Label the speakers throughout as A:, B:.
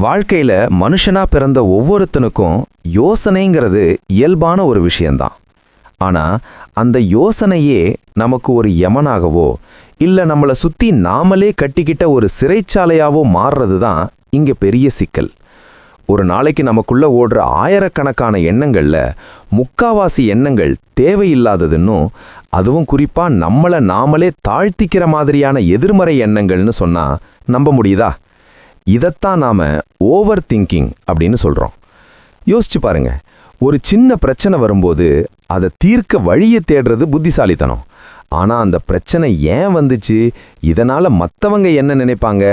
A: வாழ்க்கையில மனுஷனா பிறந்த ஒவ்வொருத்தனுக்கும் யோசனைங்கிறது இயல்பான ஒரு விஷயம்தான். ஆனா அந்த யோசனையே நமக்கு ஒரு யமனாகவோ இல்ல நம்மள சுத்தி நாமளே கட்டிக்கிட்ட ஒரு சிறைச்சாலையாவோ மாறுறது தான் இங்க பெரிய சிக்கல். ஒரு நாளைக்கு நமக்குள்ள ஓடுற ஆயிரக்கணக்கான எண்ணங்கள்ல முக்காவாசி எண்ணங்கள் தேவையில்லாததுன்னும், அதுவும் குறிப்பா நம்மள நாமளே தாழ்த்திக்கிற மாதிரியான எதிர்மறை எண்ணங்கள்னு சொன்னா நம்ப முடியுதா? இதத்தான் நாம ஓவர் திங்கிங் அப்படின்னு சொல்றோம். யோசிச்சு பாருங்க, ஒரு சின்ன பிரச்சனை வரும்போது அதை தீர்க்க வழியை தேடுறது புத்திசாலித்தனம். ஆனா அந்த பிரச்சனை ஏன் வந்துச்சு, இதனால மத்தவங்க என்ன நினைப்பாங்க,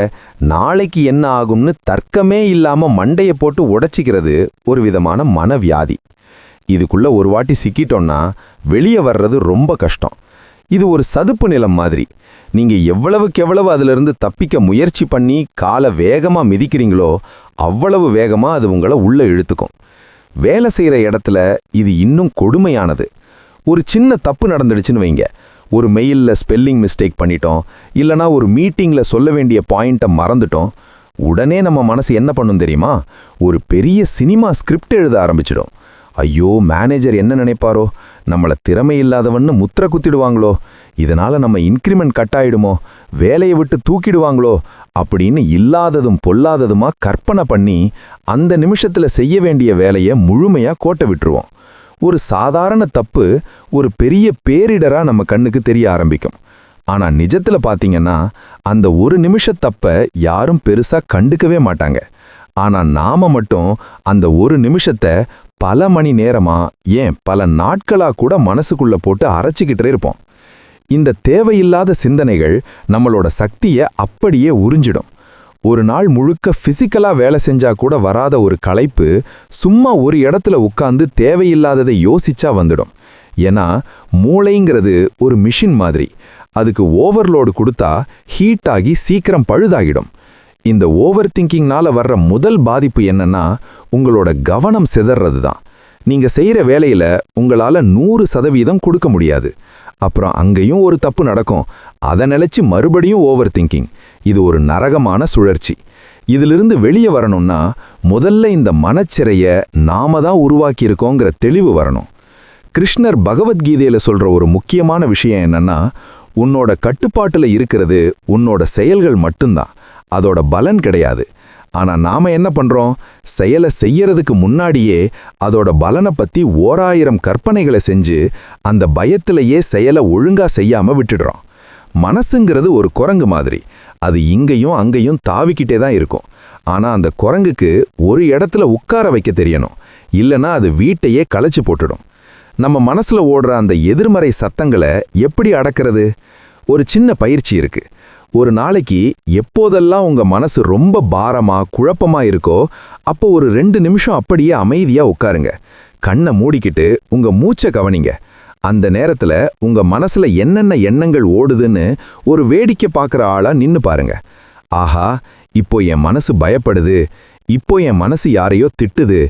A: நாளைக்கு என்ன ஆகும்னு தர்க்கமே இல்லாம மண்டைய போட்டு உடைச்சிக்கிறது ஒரு விதமான மனவியாதி. இதுக்குள்ள ஒரு வாட்டி சிக்கிட்டோம்னா வெளியே வர்றது ரொம்ப கஷ்டம். இது ஒரு சதுப்பு நிலம் மாதிரி. நீங்க எவ்வளவுக்கு அதிலிருந்து தப்பிக்க முயற்சி பண்ணி காலை வேகமா மிதிக்கிறீங்களோ அவ்வளவு வேகமா அது உங்களை உள்ள இழுத்துக்கும். வேலை செய்யற இடத்துல இது இன்னும் கொடுமையானது. ஒரு சின்ன தப்பு நடந்துடுச்சுன்னு வைங்க, ஒரு மெயில்ல ஸ்பெல்லிங் மிஸ்டேக் பண்ணிட்டோம், இல்லனா ஒரு மீட்டிங்ல சொல்ல வேண்டிய பாயிண்ட்டை மறந்துட்டோம், உடனே நம்ம மனசு என்ன பண்ணும் தெரியுமா? ஒரு பெரிய சினிமா ஸ்கிரிப்ட் எழுத ஆரம்பிச்சிடும். ஐயோ, மேனேஜர் என்ன நினைப்பாரோ, நம்மளை திறமை இல்லாதவன்னு முத்திர குத்திடுவாங்களோ, இதனால நம்ம இன்க்ரிமெண்ட் கட் ஆயிடுமோ, வேலையை விட்டு தூக்கிடுவாங்களோ அப்படின்னு இல்லாததும் பொல்லாததுமா கற்பனை பண்ணி அந்த நிமிஷத்துல செய்ய வேண்டிய வேலையை முழுமையா கோட்டை விட்டுருவோம். ஒரு சாதாரண தப்பு ஒரு பெரிய பேரிடரா நம்ம கண்ணுக்கு தெரிய ஆரம்பிக்கும். ஆனா நிஜத்துல பாத்தீங்கன்னா அந்த ஒரு நிமிஷ தப்ப யாரும் பெருசா கண்டுக்கவே மாட்டாங்க. ஆனா நாம மட்டும் அந்த ஒரு நிமிஷத்தை பல மணி நேரமா, ஏன் பல நாட்களா கூட மனசுக்குள்ள போட்டு அரைச்சிக்கிட்டே இருப்போம். இந்த தேவையில்லாத சிந்தனைகள் நம்மளோட சக்தியை அப்படியே உறிஞ்சிடும். ஒரு நாள் முழுக்க பிசிக்கலா வேலை செஞ்சா கூட வராத ஒரு களைப்பு சும்மா ஒரு இடத்துல உட்கார்ந்து தேவையில்லாததை யோசிச்சா வந்துடும். ஏன்னா மூளைங்கிறது ஒரு மிஷின் மாதிரி. அதுக்கு ஓவர்லோடு கொடுத்தா ஹீட் ஆகி சீக்கிரம் பழுதாகிடும். இந்த ஓவர் திங்கிங்னால வர்ற முதல் பாதிப்பு என்னன்னா, உங்களோட கவனம் சிதறது தான். நீங்க செய்யற வேலையில உங்களால 100% கொடுக்க முடியாது. அப்புறம் அங்கேயும் ஒரு தப்பு நடக்கும், அதை நினைச்சு மறுபடியும் ஓவர் திங்கிங். இது ஒரு நரகமான சுழற்சி. இதிலிருந்து வெளியே வரணும்னா முதல்ல இந்த மனச்சிறைய நாம தான் உருவாக்கியிருக்கோங்கிற தெளிவு வரணும். கிருஷ்ணர் பகவத்கீதையில சொல்ற ஒரு முக்கியமான விஷயம் என்னன்னா, உன்னோட கட்டுப்பாட்டுல இருக்கிறது உன்னோட செயல்கள் மட்டும்தான், அதோட பலன் கிடையாது. ஆனா நாம என்ன பண்றோம், செயலை செய்யறதுக்கு முன்னாடியே அதோட பலனை பத்தி 1000 கற்பனைகளை செஞ்சு அந்த பயத்திலேயே செயலை ஒழுங்கா செய்யாம விட்டுடுறோம். மனசுங்கிறது ஒரு குரங்கு மாதிரி. அது இங்கேயும் அங்கேயும் தாவிக்கிட்டே தான் இருக்கும். ஆனா அந்த குரங்குக்கு ஒரு இடத்துல உட்கார வைக்க தெரியணும், இல்லைன்னா அது வீட்டையே களைச்சு போட்டுடும். நம்ம மனசுல ஓடுற அந்த எதிர்மறை சத்தங்களை எப்படி அடக்கிறது? ஒரு சின்ன பயிற்சி இருக்கு. ஒரு நாளைக்கு எப்போதெல்லாம் உங்க மனசு ரொம்ப பாரமா குழப்பமா இருக்கோ அப்போ ஒரு 2 நிமிஷம் அப்படியே அமைதியா உட்காருங்க. கண்ணை மூடிக்கிட்டு உங்க மூச்சை கவனிங்க. அந்த நேரத்துல உங்க மனசுல என்னென்ன எண்ணங்கள் ஓடுதுன்னு ஒரு வேடிக்கை பார்க்குற ஆளா நின்னு பாருங்க. ஆஹா, இப்போ என் மனசு பயப்படுது, இப்போ என் மனசு யாரையோ திட்டுது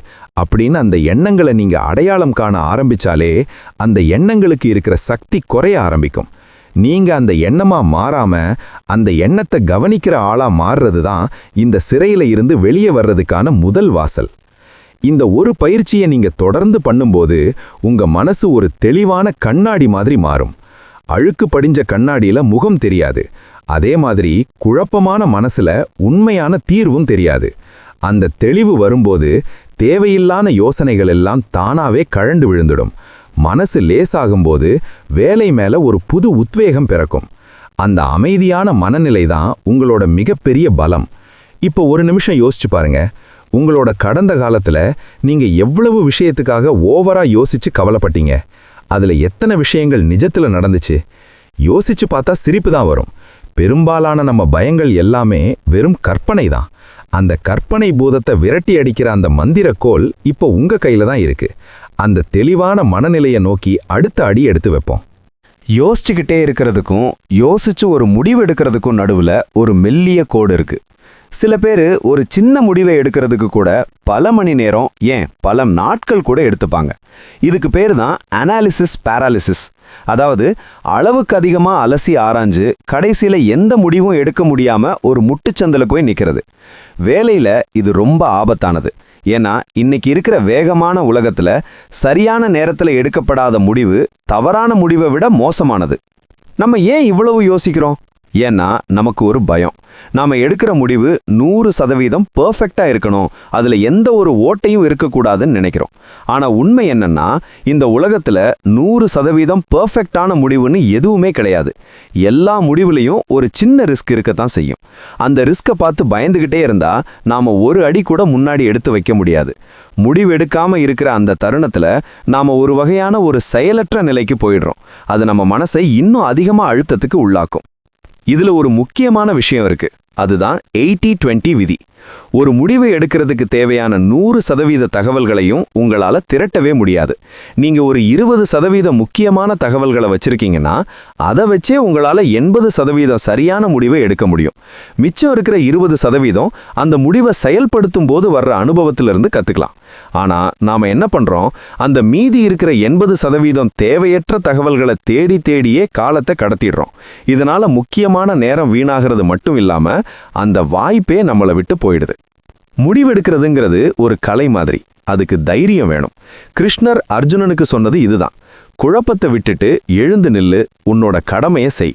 A: அப்படின்னு அந்த எண்ணங்களை நீங்க அடையாளம் காண ஆரம்பிச்சாலே அந்த எண்ணங்களுக்கு இருக்கிற சக்தி குறைய ஆரம்பிக்கும். நீங்க அந்த எண்ணமா மாறாம அந்த எண்ணத்தை கவனிக்கிற ஆளா மாறுறது தான் இந்த சிறையில இருந்து வெளியே வர்றதுக்கான முதல் வாசல். இந்த ஒரு பயிற்சியை நீங்க தொடர்ந்து பண்ணும்போது உங்க மனசு ஒரு தெளிவான கண்ணாடி மாதிரி மாறும். அழுக்கு படிஞ்ச கண்ணாடியில முகம் தெரியாது, அதே மாதிரி குழப்பமான மனசுல உண்மையான தீர்வும் தெரியாது. அந்த தெளிவு வரும்போது தேவையில்லாத யோசனைகள் எல்லாம் தானாவே கழண்டு விழுந்துடும். மனசு லேசாகும்போது வேலை மேல ஒரு புது உத்வேகம் பிறக்கும். அந்த அமைதியான மனநிலை தான் உங்களோட மிகப்பெரிய பலம். இப்போ ஒரு நிமிஷம் யோசிச்சு பாருங்க, உங்களோட கடந்த காலத்துல நீங்க எவ்வளவு விஷயத்துக்காக ஓவரா யோசிச்சு கவலைப்பட்டீங்க? அதுல எத்தனை விஷயங்கள் நிஜத்துல நடந்துச்சு? யோசிச்சு பார்த்தா சிரிப்பு தான் வரும். பெரும்பாலான நம்ம பயங்கள் எல்லாமே வெறும் கற்பனை தான். அந்த கற்பனை பூதத்தை விரட்டி அடிக்கிற அந்த மந்திரக்கோல் இப்போ உங்க கையில தான் இருக்கு. அந்த தெளிவான மனநிலையை நோக்கி அடுத்த அடி எடுத்து வைப்போம்.
B: யோசிச்சுக்கிட்டே இருக்கிறதுக்கும் யோசிச்சு ஒரு முடிவு எடுக்கிறதுக்கும் நடுவுல ஒரு மெல்லிய கோடு இருக்கு. சில பேர் ஒரு சின்ன முடிவை எடுக்கிறதுக்கு கூட பல மணி நேரம், ஏன் பல நாட்கள் கூட எடுத்துப்பாங்க. இதுக்கு பேர் தான் அனாலிசிஸ் பாராலிசிஸ். அதாவது அளவுக்கு அதிகமாக அலசி ஆராய்ஞ்சு கடைசியில் எந்த முடிவும் எடுக்க முடியாம ஒரு முட்டுச்சந்தில் போய் நிற்கிறது. வேலையில் இது ரொம்ப ஆபத்தானது. ஏன்னா இன்னைக்கு இருக்கிற வேகமான உலகத்துல சரியான நேரத்தில் எடுக்கப்படாத முடிவு தவறான முடிவை விட மோசமானது. நம்ம ஏன் இவ்வளவு யோசிக்கிறோம்? ஏன்னா நமக்கு ஒரு பயம். நாம எடுக்கிற முடிவு 100% பெர்ஃபெக்டா இருக்கணும், அதுல எந்த ஒரு ஓட்டையும் இருக்கக்கூடாதுன்னு நினைக்கிறோம். ஆனா உண்மை என்னன்னா, இந்த உலகத்துல 100% பெர்ஃபெக்டான முடிவுன்னு எதுவுமே கிடையாது. எல்லா முடிவுலையும் ஒரு சின்ன ரிஸ்க் இருக்கத்தான் செய்யும். அந்த ரிஸ்கை பார்த்து பயந்துகிட்டே இருந்தா நாம ஒரு அடி கூட முன்னாடி எடுத்து வைக்க முடியாது. முடிவு எடுக்காம இருக்கிற அந்த தருணத்துல நாம ஒரு வகையான ஒரு செயலற்ற நிலைக்கு போயிடுறோம். அது நம்ம மனசை இன்னும் அதிகமா அழுத்தத்துக்கு உள்ளாக்கும். இதுல ஒரு முக்கியமான விஷயம் இருக்கு. அதுதான் 80-20 விதி. ஒரு முடிவை எடுக்கிறதுக்கு தேவையான 100% தகவல்களையும் உங்களால திரட்டவே முடியாது. நீங்க ஒரு 20% முக்கியமான தகவல்களை வச்சிருக்கீங்கன்னா அதை வச்சே உங்களால 80% சரியான முடிவை எடுக்க முடியும். மிச்சம் இருக்கிற 20% அந்த முடிவை செயல்படுத்தும் போது வர்ற அனுபவத்திலிருந்து கத்துக்கலாம். ஆனா நாம என்ன பண்றோம், அந்த மீதி இருக்கிற 80% தேவையற்ற தகவல்களை தேடி தேடியே காலத்தை கடத்திடுறோம். இதனால முக்கியமான நேரம் வீணாகிறது மட்டும் இல்லாம அந்த வாய்ப்பே நம்மளை விட்டு போயிடுது. முடிவெடுக்கிறதுங்கிறது ஒரு கலை மாதிரி. அதுக்கு தைரியம் வேணும். கிருஷ்ணர் அர்ஜுனனுக்கு சொன்னது இதுதான். குழப்பத்தை விட்டுட்டு எழுந்து நில்லு, உன்னோட கடமையை செய்.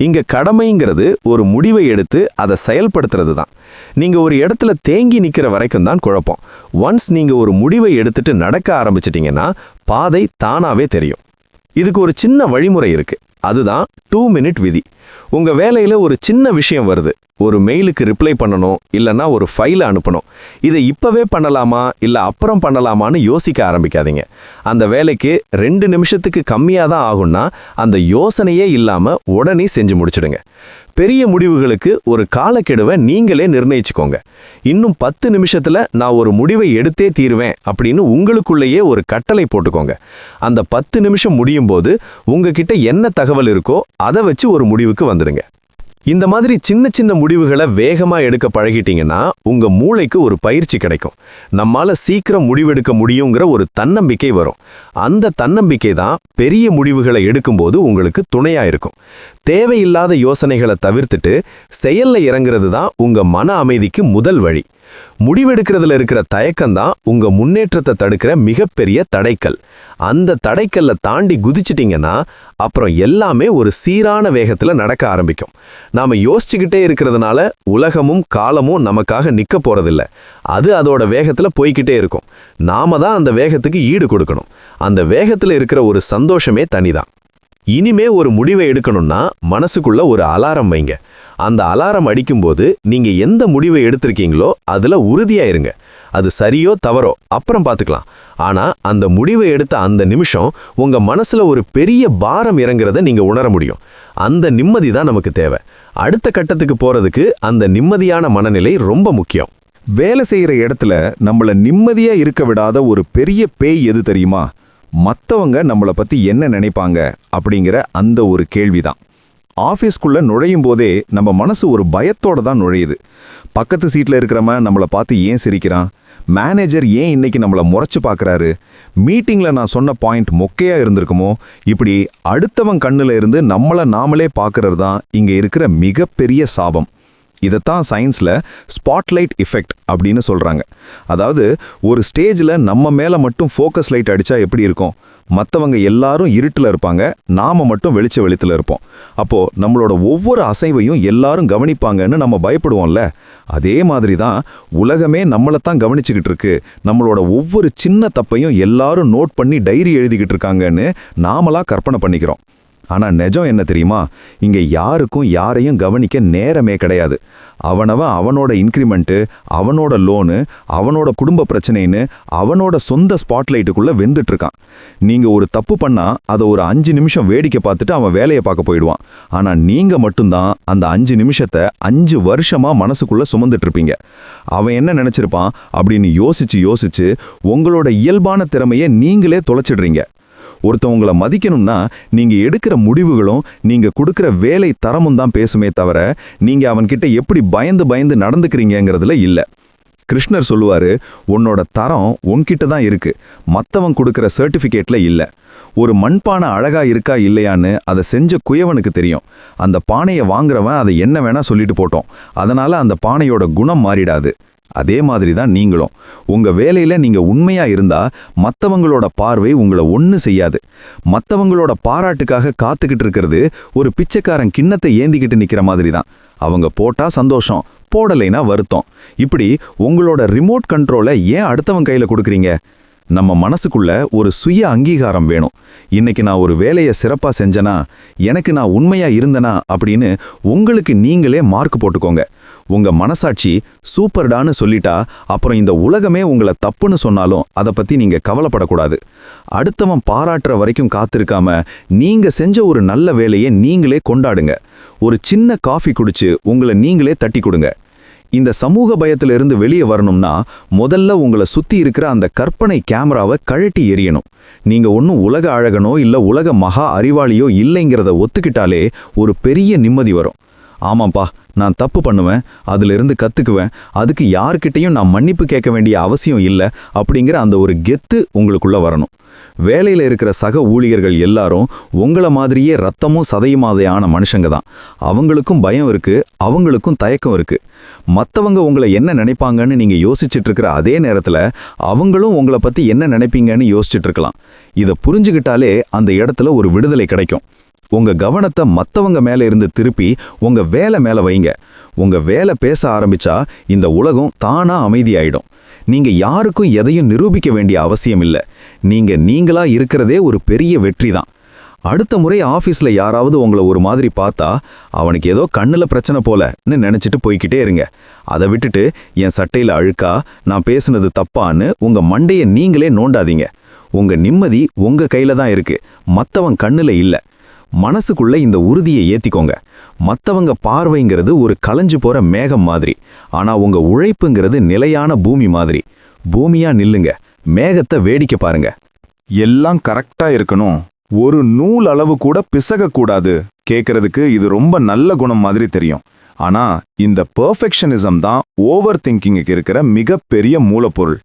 B: இங்க கடமைங்கிறது ஒரு முடிவை எடுத்து அதை செயல்படுத்துறது தான். நீங்க ஒரு இடத்துல தேங்கி நிக்கிற வரைக்கும் தான் குழப்பம். ஒன்ஸ் நீங்க ஒரு முடிவை எடுத்துட்டு நடக்க ஆரம்பிச்சிட்டீங்கன்னா பாதை தானாவே தெரியும். இதுக்கு ஒரு சின்ன வழிமுறை இருக்கு. அதுதான் 2 மினிட் விதி. உங்க வேலையில ஒரு சின்ன விஷயம் வருது. ஒரு மெயிலுக்கு ரிப்ளை பண்ணணும், இல்லைன்னா ஒரு ஃபைலை அனுப்பணும். இதை இப்பவே பண்ணலாமா இல்லை அப்புறம் பண்ணலாமான்னு யோசிக்க ஆரம்பிக்காதீங்க. அந்த வேலைக்கு 2 நிமிஷத்துக்கு கம்மியாக தான் ஆகும்னா அந்த யோசனையே இல்லாமல் உடனே செஞ்சு முடிச்சிடுங்க. பெரிய முடிவுகளுக்கு ஒரு காலக்கெடுவை நீங்களே நிர்ணயிச்சுக்கோங்க. இன்னும் 10 நிமிஷத்துல நான் ஒரு முடிவை எடுத்தே தீருவேன் அப்படின்னு உங்களுக்குள்ளேயே ஒரு கட்டளை போட்டுக்கோங்க. அந்த 10 நிமிஷம் முடியும் போது உங்ககிட்ட என்ன தகவல் இருக்கோ அதை வச்சு ஒரு முடிவுக்கு வந்துடுங்க. இந்த மாதிரி சின்ன சின்ன முடிவுகளை வேகமா எடுக்க பழகிட்டீங்கன்னா உங்க மூளைக்கு ஒரு பயிற்சி கிடைக்கும். நம்மால சீக்கிரம் முடிவெடுக்க முடியுங்கிற ஒரு தன்னம்பிக்கை வரும். அந்த தன்னம்பிக்கை தான் பெரிய முடிவுகளை எடுக்கும்போது உங்களுக்கு துணையா இருக்கும். தேவையில்லாத யோசனைகளை தவிர்த்துட்டு செயல்ல இறங்குறது தான் உங்க மன அமைதிக்கு முதல் வழி. முடிவெடுக்கிறதுல இருக்கிற தயக்கம்தான் உங்க முன்னேற்றத்தை தடுக்கிற மிகப்பெரிய தடைக்கல். அந்த தடைக்கல்ல தாண்டி குதிச்சிட்டீங்கன்னா அப்புறம் எல்லாமே ஒரு சீரான வேகத்துல நடக்க ஆரம்பிக்கும். நாம யோசிச்சுக்கிட்டே இருக்கிறதுனால உலகமும் காலமும் நமக்காக நிக்க போறதில்ல. அது அதோட வேகத்துல போய்கிட்டே இருக்கும். நாம தான் அந்த வேகத்துக்கு ஈடு கொடுக்கணும். அந்த வேகத்துல இருக்கிற ஒரு சந்தோஷமே தனிதான். இனிமே ஒரு முடிவை எடுக்கணும்னா மனசுக்குள்ள ஒரு அலாரம் வைங்க. அந்த அலாரம் அடிக்கும்போது நீங்க எந்த முடிவை எடுத்திருக்கீங்களோ அதுல உறுதியா இருங்க. அது சரியோ தவறோ அப்புறம் பார்த்துக்கலாம். ஆனா அந்த முடிவை எடுத்த அந்த நிமிஷம் உங்க மனசுல ஒரு பெரிய பாரம் இறங்குறத நீங்க உணர முடியும். அந்த நிம்மதி தான் நமக்கு தேவை. அடுத்த கட்டத்துக்கு போறதுக்கு அந்த நிம்மதியான மனநிலை ரொம்ப முக்கியம்.
C: வேலை செய்யற இடத்துல நம்மள நிம்மதியா இருக்க விடாத ஒரு பெரிய பேய் எது தெரியுமா? மற்றவங்க நம்மளை பற்றி என்ன நினைப்பாங்க அப்படிங்கிற அந்த ஒரு கேள்விதான். ஆஃபீஸ்க்குள்ளே நுழையும் போதே நம்ம மனசு ஒரு பயத்தோடு தான் நுழையுது. பக்கத்து சீட்டில் இருக்கிறவன் நம்மளை பார்த்து ஏன் சிரிக்கிறான், மேனேஜர் ஏன் இன்னைக்கு நம்மளை முறைச்சு பார்க்குறாரு, மீட்டிங்கில் நான் சொன்ன பாயிண்ட் மொக்கையாக இருந்திருக்குமோ, இப்படி அடுத்தவன் கண்ணில் இருந்து நம்மளை நாமளே பார்க்கறது தான் இங்கே இருக்கிற மிகப்பெரிய சாபம். இதைத்தான் சயின்ஸில் ஸ்பாட்லைட் எஃபெக்ட் அப்படின்னு சொல்கிறாங்க. அதாவது ஒரு ஸ்டேஜில் நம்ம மேலே மட்டும் ஃபோக்கஸ் லைட் அடித்தா எப்படி இருக்கும்? மற்றவங்க எல்லாரும் இருட்டில் இருப்பாங்க, நாம் மட்டும் வெளிச்சத்தில் இருப்போம். அப்போது நம்மளோட ஒவ்வொரு அசைவையும் எல்லாரும் கவனிப்பாங்கன்னு நம்ம பயப்படுவோம்ல. அதே மாதிரி தான் உலகமே நம்மளை தான் கவனிச்சுக்கிட்டு இருக்கு. நம்மளோட ஒவ்வொரு சின்ன தப்பையும் எல்லாரும் நோட் பண்ணி டைரி எழுதிக்கிட்டு இருக்காங்கன்னு நாமளா கற்பனை பண்ணிக்கிறோம். ஆனால் நிஜம் என்ன தெரியுமா? இங்கே யாருக்கும் யாரையும் கவனிக்க நேரமே கிடையாது. அவனவன் அவனோட இன்க்ரிமெண்ட்டு, அவனோட லோனு, அவனோட குடும்ப பிரச்சனைன்னு அவனோட சொந்த ஸ்பாட்லைட்டுக்குள்ளே வெந்துட்டுருக்கான். நீங்கள் ஒரு தப்பு பண்ணால் அதை ஒரு 5 நிமிஷம் வேடிக்கை பார்த்துட்டு அவன் வேலையை பார்க்க போயிடுவான். ஆனால் நீங்கள் மட்டும்தான் அந்த 5 நிமிஷத்தை 5 வருஷமாக மனசுக்குள்ளே சுமந்துட்டுருப்பீங்க. அவன் என்ன நினச்சிருப்பான் அப்படின்னு யோசிச்சு யோசிச்சு உங்களோட இயல்பான திறமையை நீங்களே தொலைச்சிடுறீங்க. ஒருத்தவங்கள மதிக்கணும்னா நீங்க எடுக்கிற முடிவுகளும் நீங்க கொடுக்கிற வேலை தரமும் தான் பேசுமே தவிர நீங்க அவன்கிட்ட எப்படி பயந்து பயந்து நடந்துக்கிறீங்கங்கிறதுல இல்ல. கிருஷ்ணர் சொல்லுவாரு, உன்னோட தரம் உன்கிட்ட தான் இருக்கு, மத்தவன் கொடுக்கிற சர்டிபிகேட்ல இல்ல. ஒரு மண்பானை அழகா இருக்கா இல்லையான்னு அதை செஞ்ச குயவனுக்கு தெரியும். அந்த பானையை வாங்குறவன் அதை என்ன வேணா சொல்லிட்டு போட்டோம், அதனால அந்த பானையோட குணம் மாறிடாது. அதே மாதிரி தான் நீங்களும். உங்க வேலையில நீங்க உண்மையா இருந்தா மத்தவங்களோட பார்வை உங்களை ஒண்ணு செய்யாது. மத்தவங்களோட பாராட்டுக்காக காத்துக்கிட்டு இருக்கிறது ஒரு பிச்சைக்காரன் கிண்ணத்தை ஏந்திக்கிட்டு நிக்கிற மாதிரி தான். அவங்க போட்டா சந்தோஷம், போடலைனா வருத்தம். இப்படி உங்களோட ரிமோட் கண்ட்ரோலை ஏன் அடுத்தவன் கையில கொடுக்குறீங்க? நம்ம மனசுக்குள்ள ஒரு சுய அங்கீகாரம் வேணும். இன்னைக்கு நான் ஒரு வேலையை சிறப்பா செஞ்சனா, எனக்கு நான் உண்மையா இருந்தனா அப்படின்னு உங்களுக்கு நீங்களே மார்க் போட்டுக்கோங்க. உங்க மனசாட்சி சூப்பர்டான்னு சொல்லிட்டா அப்புறம் இந்த உலகமே உங்களை தப்புன்னு சொன்னாலும் அதை பத்தி நீங்க கவலைப்படக்கூடாது. அடுத்தவன் பாராட்டுற வரைக்கும் காத்திருக்காம நீங்க செஞ்ச ஒரு நல்ல வேலையை நீங்களே கொண்டாடுங்க. ஒரு சின்ன காஃபி குடிச்சு உங்களை நீங்களே தட்டி கொடுங்க. இந்த சமூக பயத்திலிருந்து வெளியே வரணும்னா முதல்ல உங்களை சுத்தி இருக்கிற அந்த கற்பனை கேமராவை கழட்டி எறியணும். நீங்க ஒன்றும் உலக அழகனோ இல்ல உலக மகா அறிவாளியோ இல்லைங்கிறத ஒத்துக்கிட்டாலே ஒரு பெரிய நிம்மதி வரும். ஆமாப்பா, நான் தப்பு பண்ணுவேன், அதிலிருந்து கத்துக்குவேன், அதுக்கு யார்கிட்டையும் நான் மன்னிப்பு கேட்க வேண்டிய அவசியம் இல்லை அப்படிங்கிற அந்த ஒரு கெத்து உங்களுக்குள்ள வரணும். வேலையில் இருக்கிற சக ஊழியர்கள் எல்லாரும் உங்களை மாதிரியே ரத்தமும் சதையுமாதையான மனுஷங்க தான். அவங்களுக்கும் பயம் இருக்கு, அவங்களுக்கும் தயக்கம் இருக்கு. மற்றவங்க உங்களை என்ன நினைப்பாங்கன்னு நீங்க யோசிச்சுட்டு இருக்கிற அதே நேரத்தில் அவங்களும் உங்களை பத்தி என்ன நினைப்பீங்கன்னு யோசிச்சுட்டு இருக்கலாம். இதை புரிஞ்சுக்கிட்டாலே அந்த இடத்துல ஒரு விடுதலை கிடைக்கும். உங்க கவனத்தை மத்தவங்க மேல இருந்து திருப்பி உங்க வேலை மேல வைங்க. உங்க வேலை பேச ஆரம்பிச்சா இந்த உலகம் தானா அமைதியாயிடும். நீங்க யாருக்கும் எதையும் நிரூபிக்க வேண்டிய அவசியம் இல்லை. நீங்களா இருக்கிறதே ஒரு பெரிய வெற்றி தான். அடுத்த முறை ஆஃபீஸில் யாராவது உங்களை ஒரு மாதிரி பார்த்தா அவனுக்கு ஏதோ கண்ணில் பிரச்சனை போலன்னு நினச்சிட்டு போய்கிட்டே இருங்க. அதை விட்டுட்டு என் சட்டையில் அழுக்கா, நான் பேசுனது தப்பான்னு உங்க மண்டையை நீங்களே நோண்டாதீங்க. உங்க நிம்மதி உங்க கையில தான் இருக்கு, மற்றவன் கண்ணில் இல்லை. மனசுக்குள்ள இந்த உறுதியை ஏத்திக்கோங்க. மத்தவங்க பார்வைங்கிறது ஒரு கலைஞ்சு போற மேகம் மாதிரி, ஆனா உங்க உழைப்புங்கிறது நிலையான பூமி மாதிரி. பூமியா நில்லுங்க, மேகத்தை வேடிக்கை பாருங்க.
D: எல்லாம் கரெக்டா இருக்கணும், ஒரு நூல் அளவு கூட பிசகக்கூடாது. கேட்கறதுக்கு இது ரொம்ப நல்ல குணம் மாதிரி தெரியும். ஆனா இந்த பெர்ஃபெக்ஷனிசம் தான் ஓவர் திங்கிங்குக்கு இருக்கிற மிகப்பெரிய மூலப்பொருள்.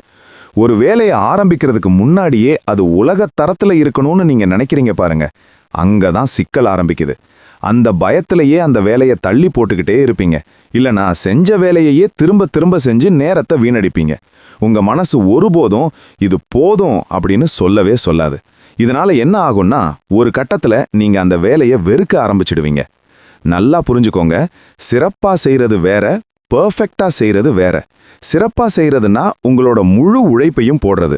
D: ஒரு வேலையை ஆரம்பிக்கிறதுக்கு முன்னாடியே அது உலக தரத்துல இருக்கணும்னு நீங்க நினைக்கிறீங்க பாருங்க, அங்கதான் சிக்கல் ஆரம்பிக்குது. அந்த பயத்திலேயே அந்த வேலையை தள்ளி போட்டுக்கிட்டே இருப்பீங்க. இல்லைனா செஞ்ச வேலையையே திரும்ப திரும்ப செஞ்சு நேரத்தை வீணடிப்பீங்க. உங்க மனசு ஒருபோதும் இது போதும் அப்படின்னு சொல்லவே சொல்லாது. இதனால என்ன ஆகும்னா ஒரு கட்டத்துல நீங்க அந்த வேலையை வெறுக்க ஆரம்பிச்சிடுவீங்க. நல்லா புரிஞ்சுக்கோங்க, சிறப்பா செய்யறது வேற, பெர்ஃபெக்டா செய்யறது வேற. சிறப்பா செய்யறதுன்னா உங்களோட முழு உழைப்பையும் போடுறது.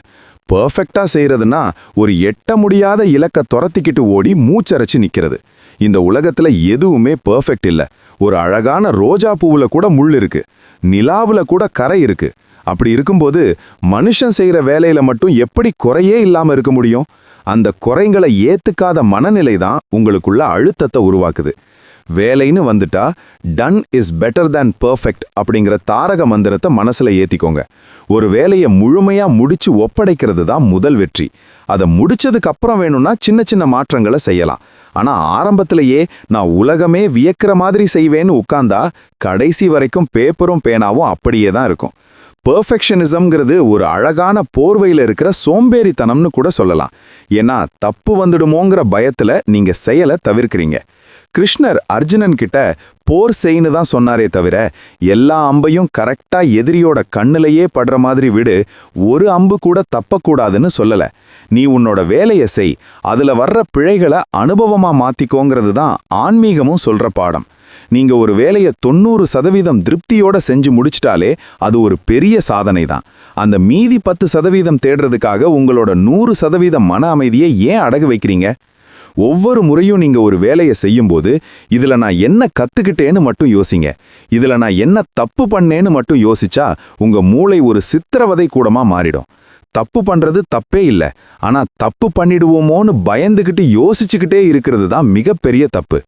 D: பெர்ஃபெக்டா செய்யறதுன்னா ஒரு எட்ட முடியாத இலக்க துரத்திக்கிட்டு ஓடி மூச்சரைச்சு நிக்கிறது. இந்த உலகத்துல எதுவுமே பெர்ஃபெக்ட் இல்ல. ஒரு அழகான ரோஜா பூவுல கூட முள் இருக்கு, நிலாவுல கூட கரை இருக்கு. அப்படி இருக்கும்போது மனுஷன் செய்யற வேலையில மட்டும் எப்படி குறையே இல்லாம இருக்க முடியும்? அந்த குறைங்களை ஏத்துக்காத மனநிலை தான் உங்களுக்குள்ள அழுத்தத்தை உருவாக்குது. வேலைன்னு வந்துட்டா done is better than perfect அப்படிங்கிற தாரக மந்திரத்தை மனசுல ஏத்திக்கோங்க. ஒரு வேலையை முழுமையா முடிச்சு ஒப்படைக்கிறது தான் முதல் வெற்றி. அதை முடிச்சதுக்கு அப்புறம் வேணும்னா சின்ன சின்ன மாற்றங்களை செய்யலாம். ஆனா ஆரம்பத்திலேயே நான் உலகமே வியக்கிற மாதிரி செய்வேன்னு உட்கார்ந்தா கடைசி வரைக்கும் பேப்பரும் பேனாவும் அப்படியே தான் இருக்கும். பெர்ஃபெக்ஷனிசம்ங்கிறது ஒரு அழகான போர்வையில் இருக்கிற சோம்பேறித்தனம்னு கூட சொல்லலாம். ஏன்னா தப்பு வந்துடுமோங்கிற பயத்துல நீங்க செயலை தவிர்க்கிறீங்க. கிருஷ்ணர் அர்ஜுனன் கிட்ட போர் செய்ன்னு தான் சொன்னாரே தவிர எல்லா அம்பையும் கரெக்டா எதிரியோட கண்ணிலேயே படுற மாதிரி விடு, ஒரு அம்பு கூட தப்பக்கூடாதுன்னு சொல்லல. நீ உன்னோட வேலையை செய், அதுல வர்ற பிழைகளை அனுபவமா மாத்திக்கோங்கிறது தான் ஆன்மீகமும் சொல்ற பாடம். நீங்க ஒரு வேலையை 90% திருப்தியோட செஞ்சு முடிச்சிட்டாலே அது ஒரு பெரிய சாதனை தான். அந்த மீதி 10% தேடுறதுக்காக உங்களோட 100% மன அமைதியை ஏன் அடகு வைக்கிறீங்க? ஒவ்வொரு முறையும் நீங்க ஒரு வேலையை செய்யும்போது இதுல நான் என்ன கத்துக்கிட்டேன்னு மட்டும் யோசிங்க. இதுல நான் என்ன தப்பு பண்ணேன்னு மட்டும் யோசிச்சா உங்க மூளை ஒரு சித்திரவதை கூடமா மாறிடும். தப்பு பண்றது தப்பே இல்ல. ஆனா தப்பு பண்ணிடுவோமோன்னு பயந்துகிட்டு யோசிச்சுக்கிட்டே இருக்கிறது தான் மிகப்பெரிய தப்பு.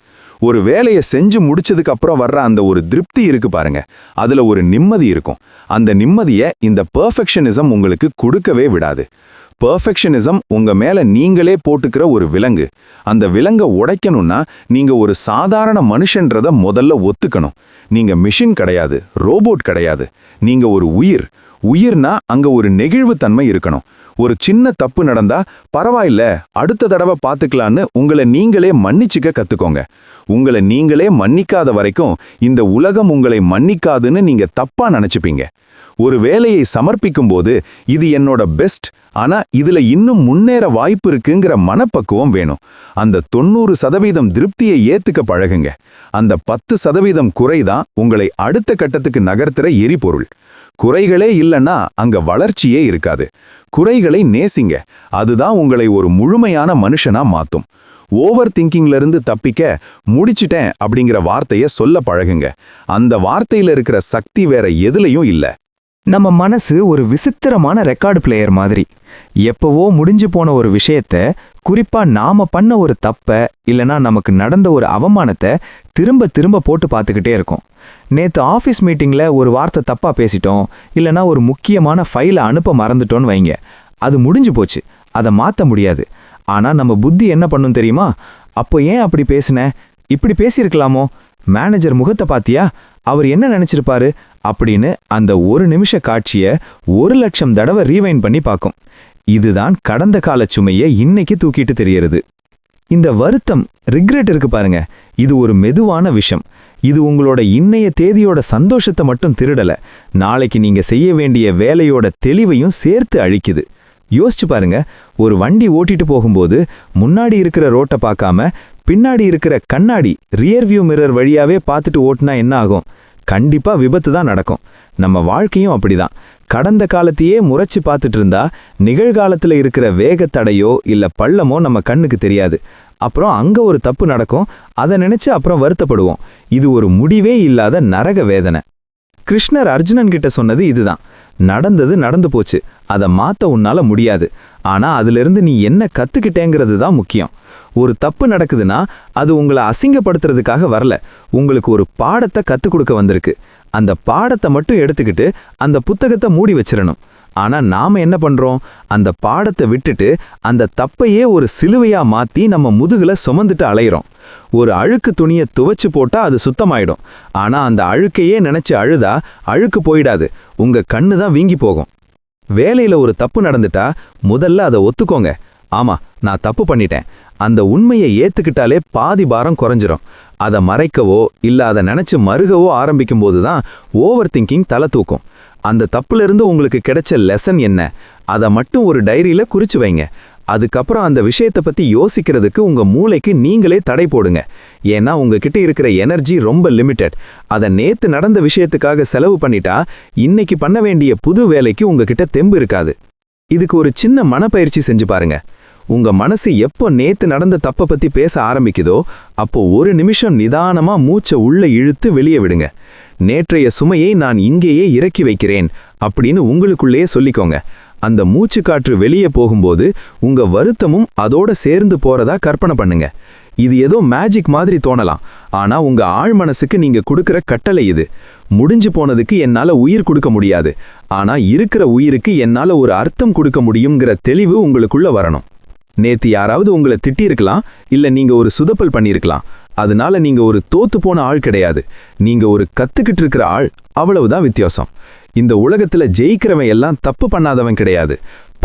D: ஒரு வேலையை செஞ்சு முடிச்சதுக்கு அப்புறம் வர்ற அந்த ஒரு திருப்தி இருக்கு பாருங்க, அதுல ஒரு நிம்மதி இருக்கும். அந்த நிம்மதியை இந்த பெர்ஃபெக்ஷனிசம் உங்களுக்கு கொடுக்கவே விடாது. பெர்ஃபெக்ஷனிசம் உங்க மேல நீங்களே போட்டுக்கிற ஒரு விலங்கு. அந்த விலங்க உடைக்கணும்னா நீங்க ஒரு சாதாரண மனுஷன்றத முதல்ல ஒத்துக்கணும். நீங்க மிஷின் கிடையாது, ரோபோட் கிடையாது. நீங்க ஒரு உயிர். உயிர்னா அங்க ஒரு நெகிழ்வுத்தன்மை இருக்கணும். ஒரு சின்ன தப்பு நடந்தா பரவாயில்ல, அடுத்த தடவை பார்த்துக்கலான்னு உங்களை நீங்களே மன்னிச்சுக்க கத்துக்கோங்க. உங்களை நீங்களே மன்னிக்காத வரைக்கும் இந்த உலகம் உங்களை மன்னிக்காதுன்னு நீங்க தப்பா நினைச்சுப்பீங்க. ஒரு வேலையை சமர்ப்பிக்கும் போது இது என்னோட பெஸ்ட், ஆனா இதுல இன்னும் முன்னேற வாய்ப்பு இருக்குங்கிற மனப்பக்குவம் வேணும். அந்த 90% திருப்தியை ஏத்துக்க பழகுங்க. அந்த 10% குறைதான் உங்களை அடுத்த கட்டத்துக்கு நகர்த்துற எரிபொருள். குறைகளே இல்லைன்னா அங்க வளர்ச்சியே இருக்காது. குறைகளை நேசிங்க, அதுதான் உங்களை ஒரு முழுமையான மனுஷனா மாத்தும். ஓவர் திங்கிங்ல இருந்து தப்பிக்க முடிச்சிட்டேன் அப்படிங்கிற வார்த்தையை சொல்ல பழகுங்க. அந்த வார்த்தையில இருக்கிற சக்தி வேற எதுலயும் இல்ல.
E: நம்ம மனசு ஒரு விசித்திரமான ரெக்கார்டு பிளேயர் மாதிரி. எப்பவோ முடிஞ்சு போன ஒரு விஷயத்த, குறிப்பா நாம பண்ண ஒரு தப்ப இல்லனா நமக்கு நடந்த ஒரு அவமானத்தை திரும்ப திரும்ப போட்டு பார்த்துக்கிட்டே இருக்கும். நேத்து ஆஃபீஸ் மீட்டிங்ல ஒரு வார்த்தை தப்பா பேசிட்டோம், இல்லனா ஒரு முக்கியமான ஃபைலை அனுப்ப மறந்துட்டோன்னு வைங்க. அது முடிஞ்சு போச்சு, அதை மாற்ற முடியாது. ஆனா நம்ம புத்தி என்ன பண்ணும் தெரியுமா? அப்போ ஏன் அப்படி பேசின, இப்படி பேசியிருக்கலாமோ, மேனேஜர் முகத்தை பாத்தியா, அவர் என்ன நினைச்சிருப்பாரு அப்படின்னு அந்த ஒரு நிமிஷ காட்சியை 1,00,000 தடவை ரீவைண்ட் பண்ணி பார்க்கும். இதுதான் கடந்த கால சுமையை இன்னைக்கு தூக்கிட்டு தெரியறது. இந்த வருத்தம், ரிக்ரெட் இருக்கு பாருங்க, இது ஒரு மெதுவான விஷம். இது உங்களோட இன்னைய தேதியோட சந்தோஷத்தை மட்டும் திருடல, நாளைக்கு நீங்க செய்ய வேண்டிய வேலையோட தெளிவையும் சேர்த்து அழிக்குது. யோசிச்சு பாருங்க, ஒரு வண்டி ஓட்டிட்டு போகும்போது முன்னாடி இருக்கிற ரோட்டை பார்க்காம பின்னாடி இருக்கிற கண்ணாடி ரியர்வியூ மிரர் வழியாவே பார்த்துட்டு ஓட்டுனா என்ன ஆகும்? கண்டிப்பா விபத்து தான் நடக்கும். நம்ம வாழ்க்கையும் அப்படிதான். கடந்த காலத்தையே முறைச்சு பார்த்துட்டு இருந்தா நிகழ்காலத்துல இருக்கிற வேகத்தடையோ இல்ல பள்ளமோ நம்ம கண்ணுக்கு தெரியாது. அப்புறம் அங்க ஒரு தப்பு நடக்கும், அதை நினைச்சு அப்புறம் வருத்தப்படுவோம். இது ஒரு முடிவே இல்லாத நரக வேதனை. கிருஷ்ணர் அர்ஜுனன் கிட்ட சொன்னது இதுதான். நடந்தது நடந்து போச்சு, அதை மாத்த உன்னால முடியாது. ஆனா அதிலிருந்து நீ என்ன கத்துக்கிட்டேங்கிறது தான் முக்கியம். ஒரு தப்பு நடக்குதுன்னா அது உங்களை அசிங்கப்படுத்துறதுக்காக வரல, உங்களுக்கு ஒரு பாடத்தை கத்துக் கொடுக்க வந்திருக்கு. அந்த பாடத்தை மட்டும் எடுத்துக்கிட்டு அந்த புத்தகத்தை மூடி வச்சிடணும். ஆனா நாம என்ன பண்றோம்? அந்த பாடத்தை விட்டுட்டு அந்த தப்பையே ஒரு சிலுவையா மாத்தி நம்ம முதுகுல சுமந்துட்டு அலையிறோம். ஒரு அழுக்கு துணியை துவைச்சு போட்டா அது சுத்தமாயிடும். ஆனா அந்த அழுக்கையே நினைச்சு அழுதா அழுக்கு போயிடாது, உங்க கண்ணு தான் வீங்கி போகும். வேலையில ஒரு தப்பு நடந்துட்டா முதல்ல அதை ஒத்துக்கோங்க. ஆமா, நான் தப்பு பண்ணிட்டேன். அந்த உண்மையை ஏத்துக்கிட்டாலே பாதி பாரம் குறைஞ்சிரும். அதை மறைக்கவோ இல்ல அதை நினைச்சு மறுகவோ ஆரம்பிக்கும் போதுதான் ஓவர் திங்கிங் தலை தூக்கும். அந்த தப்புல இருந்து உங்களுக்கு கிடைச்ச லெசன் என்ன, அதை மட்டும் ஒரு டைரியில குறிச்சு வைங்க. அதுக்கப்புறம் அந்த விஷயத்தை பத்தி யோசிக்கிறதுக்கு உங்க மூளைக்கு நீங்களே தடை போடுங்க. ஏன்னா உங்ககிட்ட இருக்கிற எனர்ஜி ரொம்ப லிமிட்டட். அதை நேத்து நடந்த விஷயத்துக்காக செலவு பண்ணிட்டா இன்னைக்கு பண்ண வேண்டிய புது வேலைக்கு உங்ககிட்ட தெம்பு இருக்காது. இதுக்கு ஒரு சின்ன மனப்பயிற்சி செஞ்சு பாருங்க. உங்க மனசு எப்போ நேத்து நடந்த தப்பை பத்தி பேச ஆரம்பிக்குதோ அப்போ ஒரு நிமிஷம் நிதானமா மூச்சை உள்ள இழுத்து வெளியே விடுங்க. நேற்றைய சுமையை நான் இங்கேயே இறக்கி வைக்கிறேன் அப்படின்னு உங்களுக்குள்ளேயே சொல்லிக்கோங்க. அந்த மூச்சு காற்று வெளியே போகும்போது உங்க வருத்தமும் அதோட சேர்ந்து போறதா கற்பனை பண்ணுங்க. இது ஏதோ மேஜிக் மாதிரி தோணலாம், ஆனா உங்க ஆழ் மனசுக்கு நீங்க கொடுக்கிற கட்டளை இது. முடிஞ்சு போனதுக்கு என்னால உயிர் கொடுக்க முடியாது, ஆனா இருக்கிற உயிருக்கு என்னால ஒரு அர்த்தம் கொடுக்க முடியுங்கிற தெளிவு உங்களுக்குள்ள வரணும். நேத்து யாராவது உங்களை திட்டியிருக்கலாம், இல்ல நீங்க ஒரு சுதப்பல் பண்ணியிருக்கலாம். அதனால நீங்க ஒரு தோத்து போன ஆள் கிடையாது, நீங்க ஒரு கத்துக்கிட்டு இருக்கிற ஆள். அவ்வளவுதான் வித்தியாசம். இந்த உலகத்துல ஜெயிக்கிறவன் எல்லாம் தப்பு பண்ணாதவன் கிடையாது,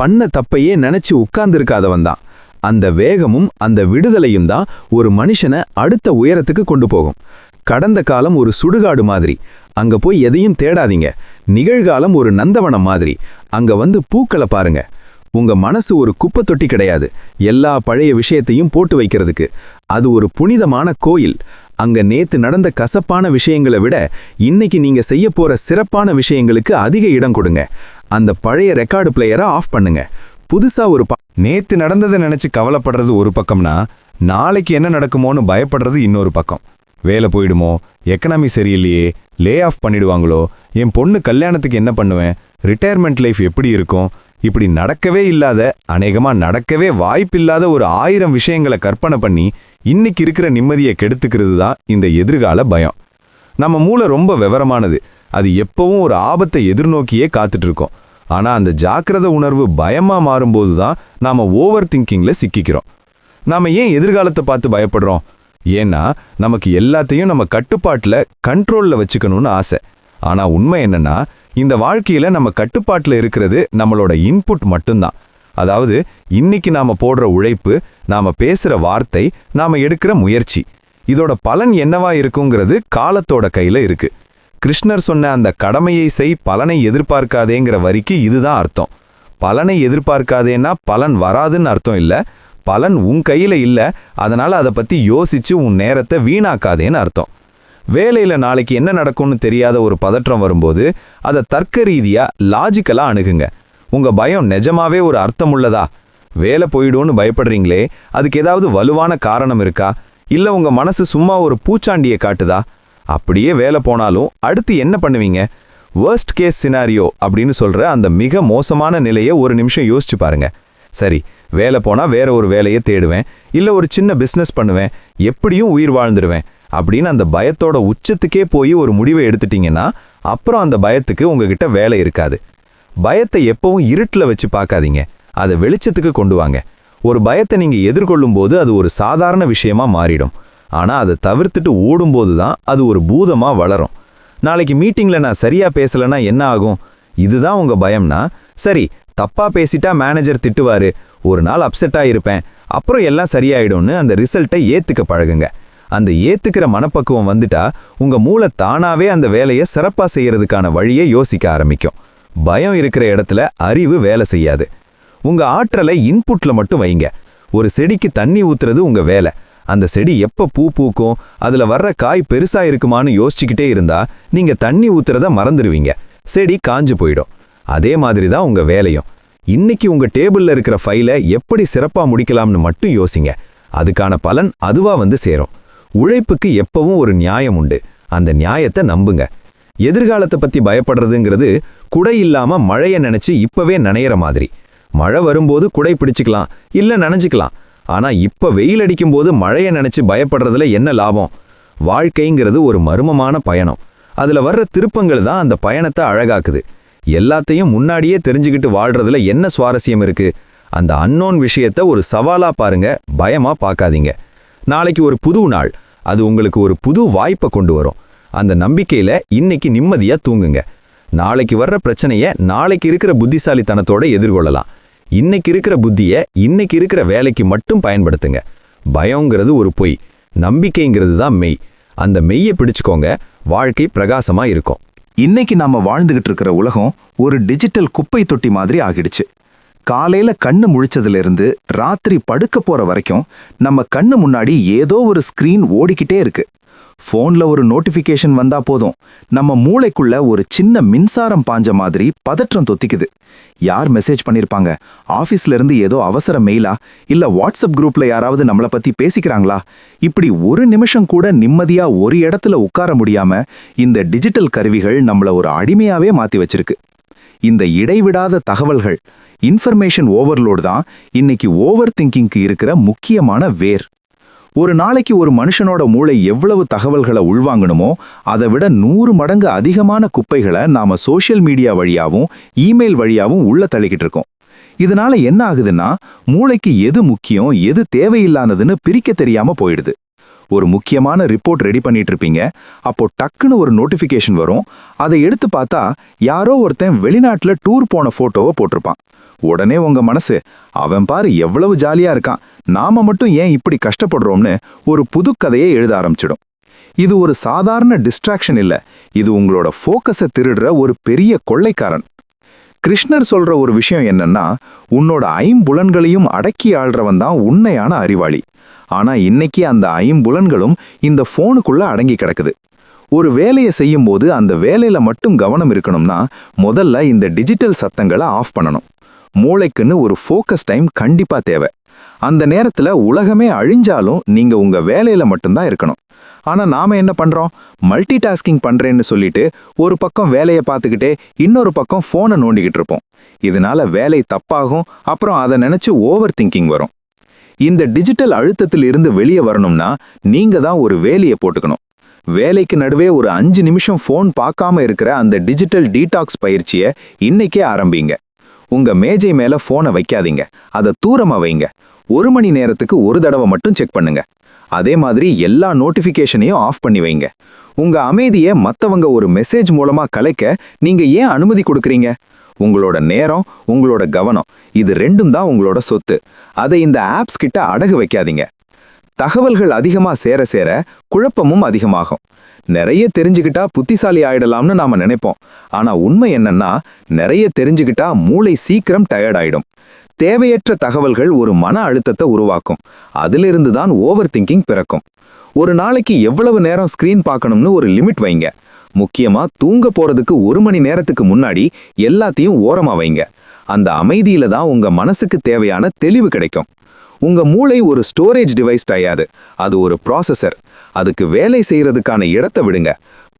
E: பண்ண தப்பையே நினைச்சு உட்கார்ந்திருக்காதவன் தான். அந்த வேகமும் அந்த விடுதலையும் தான் ஒரு மனுஷனை அடுத்த உயரத்துக்கு கொண்டு போகும். கடந்த காலம் ஒரு சுடுகாடு மாதிரி, அங்க போய் எதையும் தேடாதீங்க. நிகழ்காலம் ஒரு நந்தவனம் மாதிரி, அங்க வந்து பூக்களை பாருங்க. உங்க மனசு ஒரு குப்பை தொட்டி கிடையாது, எல்லா பழைய விஷயத்தையும் போட்டு வைக்கிறதுக்கு. அது ஒரு புனிதமான கோயில். அங்க நேத்து நடந்த கசப்பான விஷயங்களை விட இன்னைக்கு நீங்க செய்ய போற சிறப்பான விஷயங்களுக்கு அதிக இடம் கொடுங்க. அந்த பழைய ரெக்கார்டு பிளேயரை ஆஃப் பண்ணுங்க. புதுசா ஒரு
C: நேத்து நடந்ததை நினைச்சு கவலைப்படுறது ஒரு பக்கம்னா, நாளைக்கு என்ன நடக்குமோன்னு பயப்படுறது இன்னொரு பக்கம். வேலை போயிடுமோ, எக்கனாமி சரியில்லையே, லே ஆஃப் பண்ணிடுவாங்களோ, என் பொண்ணு கல்யாணத்துக்கு என்ன பண்ணுவேன், ரிட்டையர்மெண்ட் லைஃப் எப்படி இருக்கும், இப்படி நடக்கவே இல்லாத, அநேகமா நடக்கவே வாய்ப்பில்லாத ஒரு 1000 விஷயங்களை கற்பனை பண்ணி இன்னைக்கு இருக்கிற நிம்மதியை கெடுத்துக்கிறது தான் இந்த எதிர்கால பயம். நம்ம மூளை ரொம்ப விவரமானது. அது எப்பவும் ஒரு ஆபத்தை எதிர்நோக்கியே காத்துட்டு இருக்கோம். ஆனா அந்த ஜாக்கிரத உணர்வு பயமா மாறும்போது தான் நாம ஓவர் திங்கிங்ல சிக்கிக்கிறோம். நாம ஏன் எதிர்காலத்தை பார்த்து பயப்படுறோம்? ஏன்னா நமக்கு எல்லாத்தையும் நம்ம கட்டுப்பாட்டுல, கண்ட்ரோல்ல வச்சுக்கணும்னு ஆசை. ஆனா உண்மை என்னன்னா, இந்த வாழ்க்கையில நம்ம கட்டுப்பாட்டுல இருக்கிறது நம்மளோட இன்புட் மட்டும்தான். அதாவது இன்னைக்கு நாம போடுற உழைப்பு, நாம பேசுற வார்த்தை, நாம எடுக்கிற முயற்சி. இதோட பலன் என்னவா இருக்குங்கிறது காலத்தோட கையில இருக்கு. கிருஷ்ணர் சொன்ன அந்த கடமையை செய், பலனை எதிர்பார்க்காதேங்கிற வரிக்கு இதுதான் அர்த்தம். பலனை எதிர்பார்க்காதேன்னா பலன் வராதுன்னு அர்த்தம் இல்ல. பலன் உன் கையில இல்ல, அதனால அதை பத்தி யோசிச்சு உன் நேரத்தை வீணாக்காதேன்னு அர்த்தம். வேலையில நாளைக்கு என்ன நடக்கும்னு தெரியாத ஒரு பதற்றம் வரும்போது அதை தர்க்க ரீதியா, லாஜிக்கலா அணுகுங்க. உங்க பயம் நிஜமாவே ஒரு அர்த்தமுள்ளதா? வேலை போயிடும்னு பயப்படுறீங்களே, அதுக்கு ஏதாவது வலுவான காரணம் இருக்கா? இல்ல உங்க மனசு சும்மா ஒரு பூச்சாண்டியை காட்டுதா? அப்படியே வேலை போனாலும் அடுத்து என்ன பண்ணுவீங்க? வேர்ஸ்ட் கேஸ் சினாரியோ அப்படின்னு சொல்ற அந்த மிக மோசமான நிலையை ஒரு நிமிஷம் யோசிச்சு பாருங்க. சரி, வேலை போனா வேற ஒரு வேலையை தேடுவேன், இல்ல ஒரு சின்ன பிசினஸ் பண்ணுவேன், எப்படியும் உயிர் வாழ்ந்துருவேன் அப்படின்னு அந்த பயத்தோட உச்சத்துக்கே போய் ஒரு முடிவை எடுத்துட்டீங்கன்னா அப்புறம் அந்த பயத்துக்கு உங்ககிட்ட வேலை இருக்காது. பயத்தை எப்பவும் இருட்டில் வச்சு பார்க்காதீங்க, அதை வெளிச்சத்துக்கு கொண்டு வாங்க. ஒரு பயத்தை நீங்க எதிர்கொள்ளும் போது அது ஒரு சாதாரண விஷயமா மாறிடும். ஆனா அதை தவிர்த்துட்டு ஓடும்போது தான் அது ஒரு பூதமா வளரும். நாளைக்கு மீட்டிங்ல நான் சரியா பேசலன்னா என்ன ஆகும்? இதுதான் உங்க பயம்னா, சரி தப்பா பேசிட்டா மேனேஜர் திட்டுவாரு, ஒரு நாள் அப்செட்டா இருப்பேன், அப்புறம் எல்லாம் சரியாயிடும்னு அந்த ரிசல்ட்டை ஏத்துக்க பழகுங்க. அந்த ஏத்துக்கிற மனப்பக்குவம் வந்துட்டா உங்க மூளை தானாவே அந்த வேலையை சிறப்பா செய்யறதுக்கான வழியை யோசிக்க ஆரம்பிக்கும். பயம் இருக்கிற இடத்துல அறிவு வேலை செய்யாது. உங்க ஆற்றலை இன்புட்ல மட்டும் வைங்க. ஒரு செடிக்கு தண்ணி ஊத்துறது உங்க வேலை. அந்த செடி எப்ப பூ பூக்கும், அதுல வர்ற காய் பெருசா இருக்குமான்னு யோசிச்சுக்கிட்டே இருந்தா நீங்க தண்ணி ஊத்துறத மறந்துடுவீங்க, செடி காஞ்சு போயிடும். அதே மாதிரி தான் உங்க வேலையும். இன்னைக்கு உங்க டேபிள்ல இருக்கிற ஃபைலை எப்படி சிறப்பா முடிக்கலாம்னு மட்டும் யோசிங்க. அதுக்கான பலன் அதுவா வந்து சேரும். உழைப்புக்கு எப்பவும் ஒரு நியாயம் உண்டு, அந்த நியாயத்தை நம்புங்க. எதிர்காலத்தை பத்தி பயப்படுறதுங்கிறது குடை இல்லாம மழையை நினைச்சு இப்பவே நனையிற மாதிரி. மழை வரும்போது குடை பிடிச்சுக்கலாம், இல்ல நனைஞ்சுக்கலாம். ஆனா இப்ப வெயில் அடிக்கும் போது மழையை நினைச்சு பயப்படுறதுல என்ன லாபம்? வாழ்க்கைங்கிறது ஒரு மர்மமான பயணம். அதுல வர்ற திருப்பங்கள் தான் அந்த பயணத்தை அழகாக்குது. எல்லாத்தையும் முன்னாடியே தெரிஞ்சுக்கிட்டு வாழ்றதுல என்ன சுவாரஸ்யம் இருக்கு? அந்த அன்னோன் விஷயத்த ஒரு சவாலா பாருங்க, பயமா பார்க்காதீங்க. நாளைக்கு ஒரு புது நாள், அது உங்களுக்கு ஒரு புது வாய்ப்பை கொண்டு வரும். அந்த நம்பிக்கையில இன்னைக்கு நிம்மதியா தூங்குங்க. நாளைக்கு வர்ற பிரச்சனைய நாளைக்கு இருக்கிற புத்திசாலித்தனத்தோட எதிர்கொள்ளலாம். இன்னைக்கு இருக்கிற புத்திய இன்னைக்கு இருக்கிற வேலைக்கு மட்டும் பயன்படுத்துங்க. பயங்கிறது ஒரு பொய், நம்பிக்கைங்கிறது தான் மெய். அந்த மெய்யை பிடிச்சுக்கோங்க, வாழ்க்கை பிரகாசமா இருக்கும்.
B: இன்னைக்கு நாம வாழ்ந்துகிட்டு இருக்கிற உலகம் ஒரு டிஜிட்டல் குப்பை தொட்டி மாதிரி ஆகிடுச்சு. காலையில கண்ணு முழிச்சதுல இருந்து ராத்திரி படுக்க போற வரைக்கும் நம்ம கண்ணு முன்னாடி ஏதோ ஒரு ஸ்கிரீன் ஓடிக்கிட்டே இருக்கு. போன்ல ஒரு நோட்டிபிகேஷன் வந்தா போதும், நம்ம மூளைக்குள்ள ஒரு சின்ன மின்சாரம் பாஞ்ச மாதிரி பதற்றம் தொத்திக்குது. யார் மெசேஜ் பண்ணிருப்பாங்க? ஆபீஸ்ல இருந்து ஏதோ அவசர மெயிலா, இல்ல வாட்ஸ்அப் குரூப்ல யாராவது நம்மள பத்தி பேசிக்கிறாங்களா? இப்படி ஒரு நிமிஷம் கூட நிம்மதியா ஒரு இடத்துல உட்கார முடியாம இந்த டிஜிட்டல் கருவிகள் நம்மள ஒரு அடிமையாவே மாத்தி வச்சிருக்கு. இந்த இடைவிடாத தகவல்கள், இன்ஃபர்மேஷன் ஓவர்லோடு தான் இன்னைக்கு ஓவர் திங்கிங்க்கு இருக்கிற முக்கியமான வேர். ஒரு நாளைக்கு ஒரு மனுஷனோட மூளை எவ்வளவு தகவல்களை உள்வாங்கணுமோ அதை விட 100 மடங்கு அதிகமான குப்பைகளை நாம சோஷியல் மீடியா வழியாவும் இமெயில் வழியாவும் உள்ள தள்ளிக்கிட்டு இருக்கோம். இதனால என்ன ஆகுதுன்னா, மூளைக்கு எது முக்கியம் எது தேவையில்லாததுன்னு பிரிக்க தெரியாம போயிடுது. ஒரு முக்கியமான ரிப்போர்ட் ரெடி பண்ணிட்டு இருப்பீங்க, அப்போ டக்குன்னு ஒரு நோட்டிஃபிகேஷன் வரும். அதை எடுத்து பார்த்தா யாரோ ஒருத்தன் வெளிநாட்டுல டூர் போன போட்டோவை போட்டிருப்பான். உடனே உங்க மனசு, அவன் பாரு எவ்வளவு ஜாலியா இருக்கான், நாம மட்டும் ஏன் இப்படி கஷ்டப்படுறோம்னு ஒரு புது கதையை எழுத ஆரம்பிச்சிடும். இது ஒரு சாதாரண டிஸ்ட்ராக்ஷன் இல்ல, இது உங்களோட ஃபோக்கஸை திருடுற ஒரு பெரிய கொள்ளைக்காரன். கிருஷ்ணர் சொல்ற ஒரு விஷயம் என்னன்னா, உன்னோட 5 புலன்களையும் அடக்கி ஆள்றவன் தான் உண்மையான அறிவாளி. ஆனா இன்னைக்கு அந்த 5 புலன்களும் இந்த போனுக்குள்ள அடங்கி கிடக்குது. ஒரு வேலையை செய்யும் போது அந்த வேலையில மட்டும் கவனம் இருக்கணும்னா முதல்ல இந்த டிஜிட்டல் சத்தங்களை ஆஃப் பண்ணணும். மூளைக்குன்னு ஒரு ஃபோக்கஸ் டைம் கண்டிப்பா தேவை.
D: அந்த நேரத்துல உலகமே அழிஞ்சாலும் நீங்க உங்க வேலையில மட்டும்தான் இருக்கணும். ஆனா நாம என்ன பண்றோம்? மல்டி டாஸ்கிங் பண்றேன்னு சொல்லிட்டு ஒரு பக்கம் வேலையை பார்த்துக்கிட்டே இன்னொரு பக்கம் போனை நோண்டிக்கிட்டு இருப்போம். இதனால வேலை தப்பாகும், அப்புறம் அதை நினைச்சு ஓவர் திங்கிங் வரும். இந்த டிஜிட்டல் அழுத்தத்தில் இருந்து வெளியே வரணும்னா நீங்க தான் ஒரு வேலையை போட்டுக்கணும். வேலைக்கு நடுவே ஒரு 5 நிமிஷம் ஃபோன் பார்க்காம இருக்கிற அந்த டிஜிட்டல் டீடாக்ஸ் பயிற்சியை இன்னைக்கே ஆரம்பிங்க. உங்க மேஜை மேல ஃபோனை வைக்காதீங்க, அதை தூரமா வைங்க. 1 மணி நேரத்துக்கு ஒரு தடவை மட்டும் செக் பண்ணுங்க. அதே மாதிரி எல்லா நோட்டிஃபிகேஷனையும் ஆஃப் பண்ணி வைங்க. உங்க அமைதியை மத்தவங்க ஒரு மெசேஜ் மூலமா கலைக்க நீங்க ஏன் அனுமதி கொடுக்கறீங்க? உங்களோட நேரம், உங்களோட கவனம், இது ரெண்டும் தான் உங்களோட சொத்து. அதை இந்த ஆப்ஸ் கிட்ட அடகு வைக்காதீங்க. தகவல்கள் அதிகமா சேர சேர குழப்பமும் அதிகமாகும். நிறைய தெரிஞ்சுக்கிட்டா புத்திசாலி ஆயிடலாம்னு நாம நினைப்போம். ஆனா உண்மை என்னன்னா, நிறைய தெரிஞ்சுக்கிட்டா மூளை சீக்கிரம் டயர்ட் ஆயிடும். தேவையற்ற தகவல்கள் ஒரு மன அழுத்தத்தை உருவாக்கும். அதிலிருந்து தான் ஓவர் திங்கிங் பிறக்கும். ஒரு நாளைக்கு எவ்வளவு நேரம் ஸ்கிரீன் பார்க்கணும்னு ஒரு லிமிட் வைங்க. முக்கியமா தூங்க போறதுக்கு 1 மணி நேரத்துக்கு முன்னாடி எல்லாத்தையும் ஓரமா வைங்க. அந்த அமைதியில தான் உங்க மனசுக்கு தேவையான தெளிவு கிடைக்கும். உங்க மூளை ஒரு ஸ்டோரேஜ் டிவைஸ் கிடையாது, அது ஒரு ப்ராசஸர். அதுக்கு வேலை செய்யறதுக்கான இடத்தை விடுங்க.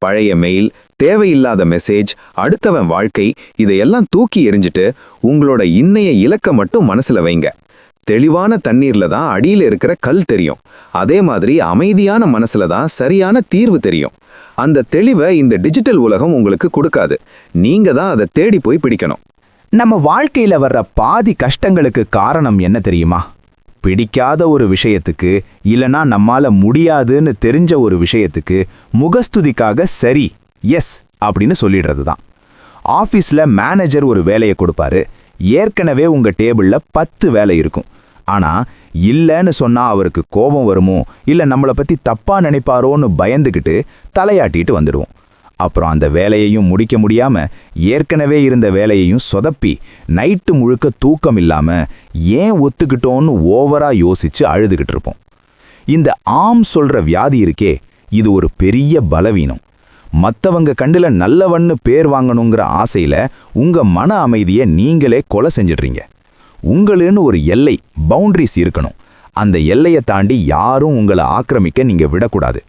D: பழைய மெயில், தேவையில்லாத மெசேஜ், அடுத்தவன் வாழ்க்கை, இதையெல்லாம் தூக்கி எறிஞ்சிட்டு உங்களோட இன்னைய இலக்க மட்டும் மனசுல வைங்க. தெளிவான தண்ணீர்ல தான் அடியில இருக்கிற கல் தெரியும். அதே மாதிரி அமைதியான மனசுல தான் சரியான தீர்வு தெரியும். அந்த தெளிவை இந்த டிஜிட்டல் உலகம் உங்களுக்கு கொடுக்காது. நீங்க தான் அதை தேடி போய் பிடிக்கணும்.
A: நம்ம வாழ்க்கையில வர்ற பாதி கஷ்டங்களுக்கு காரணம் என்ன தெரியுமா? பிடிக்காத ஒரு விஷயத்துக்கு, இல்லனா நம்மால முடியாதுன்னு தெரிஞ்ச ஒரு விஷயத்துக்கு முகஸ்துதிக்காக சரி, எஸ் அப்படின்னு சொல்லிடுறது தான். ஆஃபீஸ்ல மேனேஜர் ஒரு வேலையை கொடுப்பாரு. ஏற்கனவே உங்க டேபிள்ல 10 வேலை இருக்கும். ஆனா இல்லைன்னு சொன்னா அவருக்கு கோபம் வருமோ, இல்ல நம்மளை பத்தி தப்பா நினைப்பாரோன்னு பயந்துகிட்டு தலையாட்டிட்டு வந்துடுவோம். அப்புறம் அந்த வேலையையும் முடிக்க முடியாம ஏற்கனவே இருந்த வேலையையும் சொதப்பி நைட்டு முழுக்க தூக்கம் இல்லாம ஏன் ஒத்துக்கிட்டோன்னு ஓவரா யோசிச்சு அழுதுகிட்டு இருப்போம். இந்த ஆம் சொல்ற வியாதி இருக்கே, இது ஒரு பெரிய பலவீனம். மத்தவங்க கண்டுல நல்லவன்னு பேர் வாங்கணுங்கிற ஆசையில உங்க மன அமைதியை நீங்களே கொலை செஞ்சிடுறீங்க. உங்களுன்னு ஒரு எல்லை, பவுண்டரிஸ் இருக்கணும். அந்த எல்லையை தாண்டி யாரும் உங்களை ஆக்கிரமிக்க நீங்க விடக்கூடாது.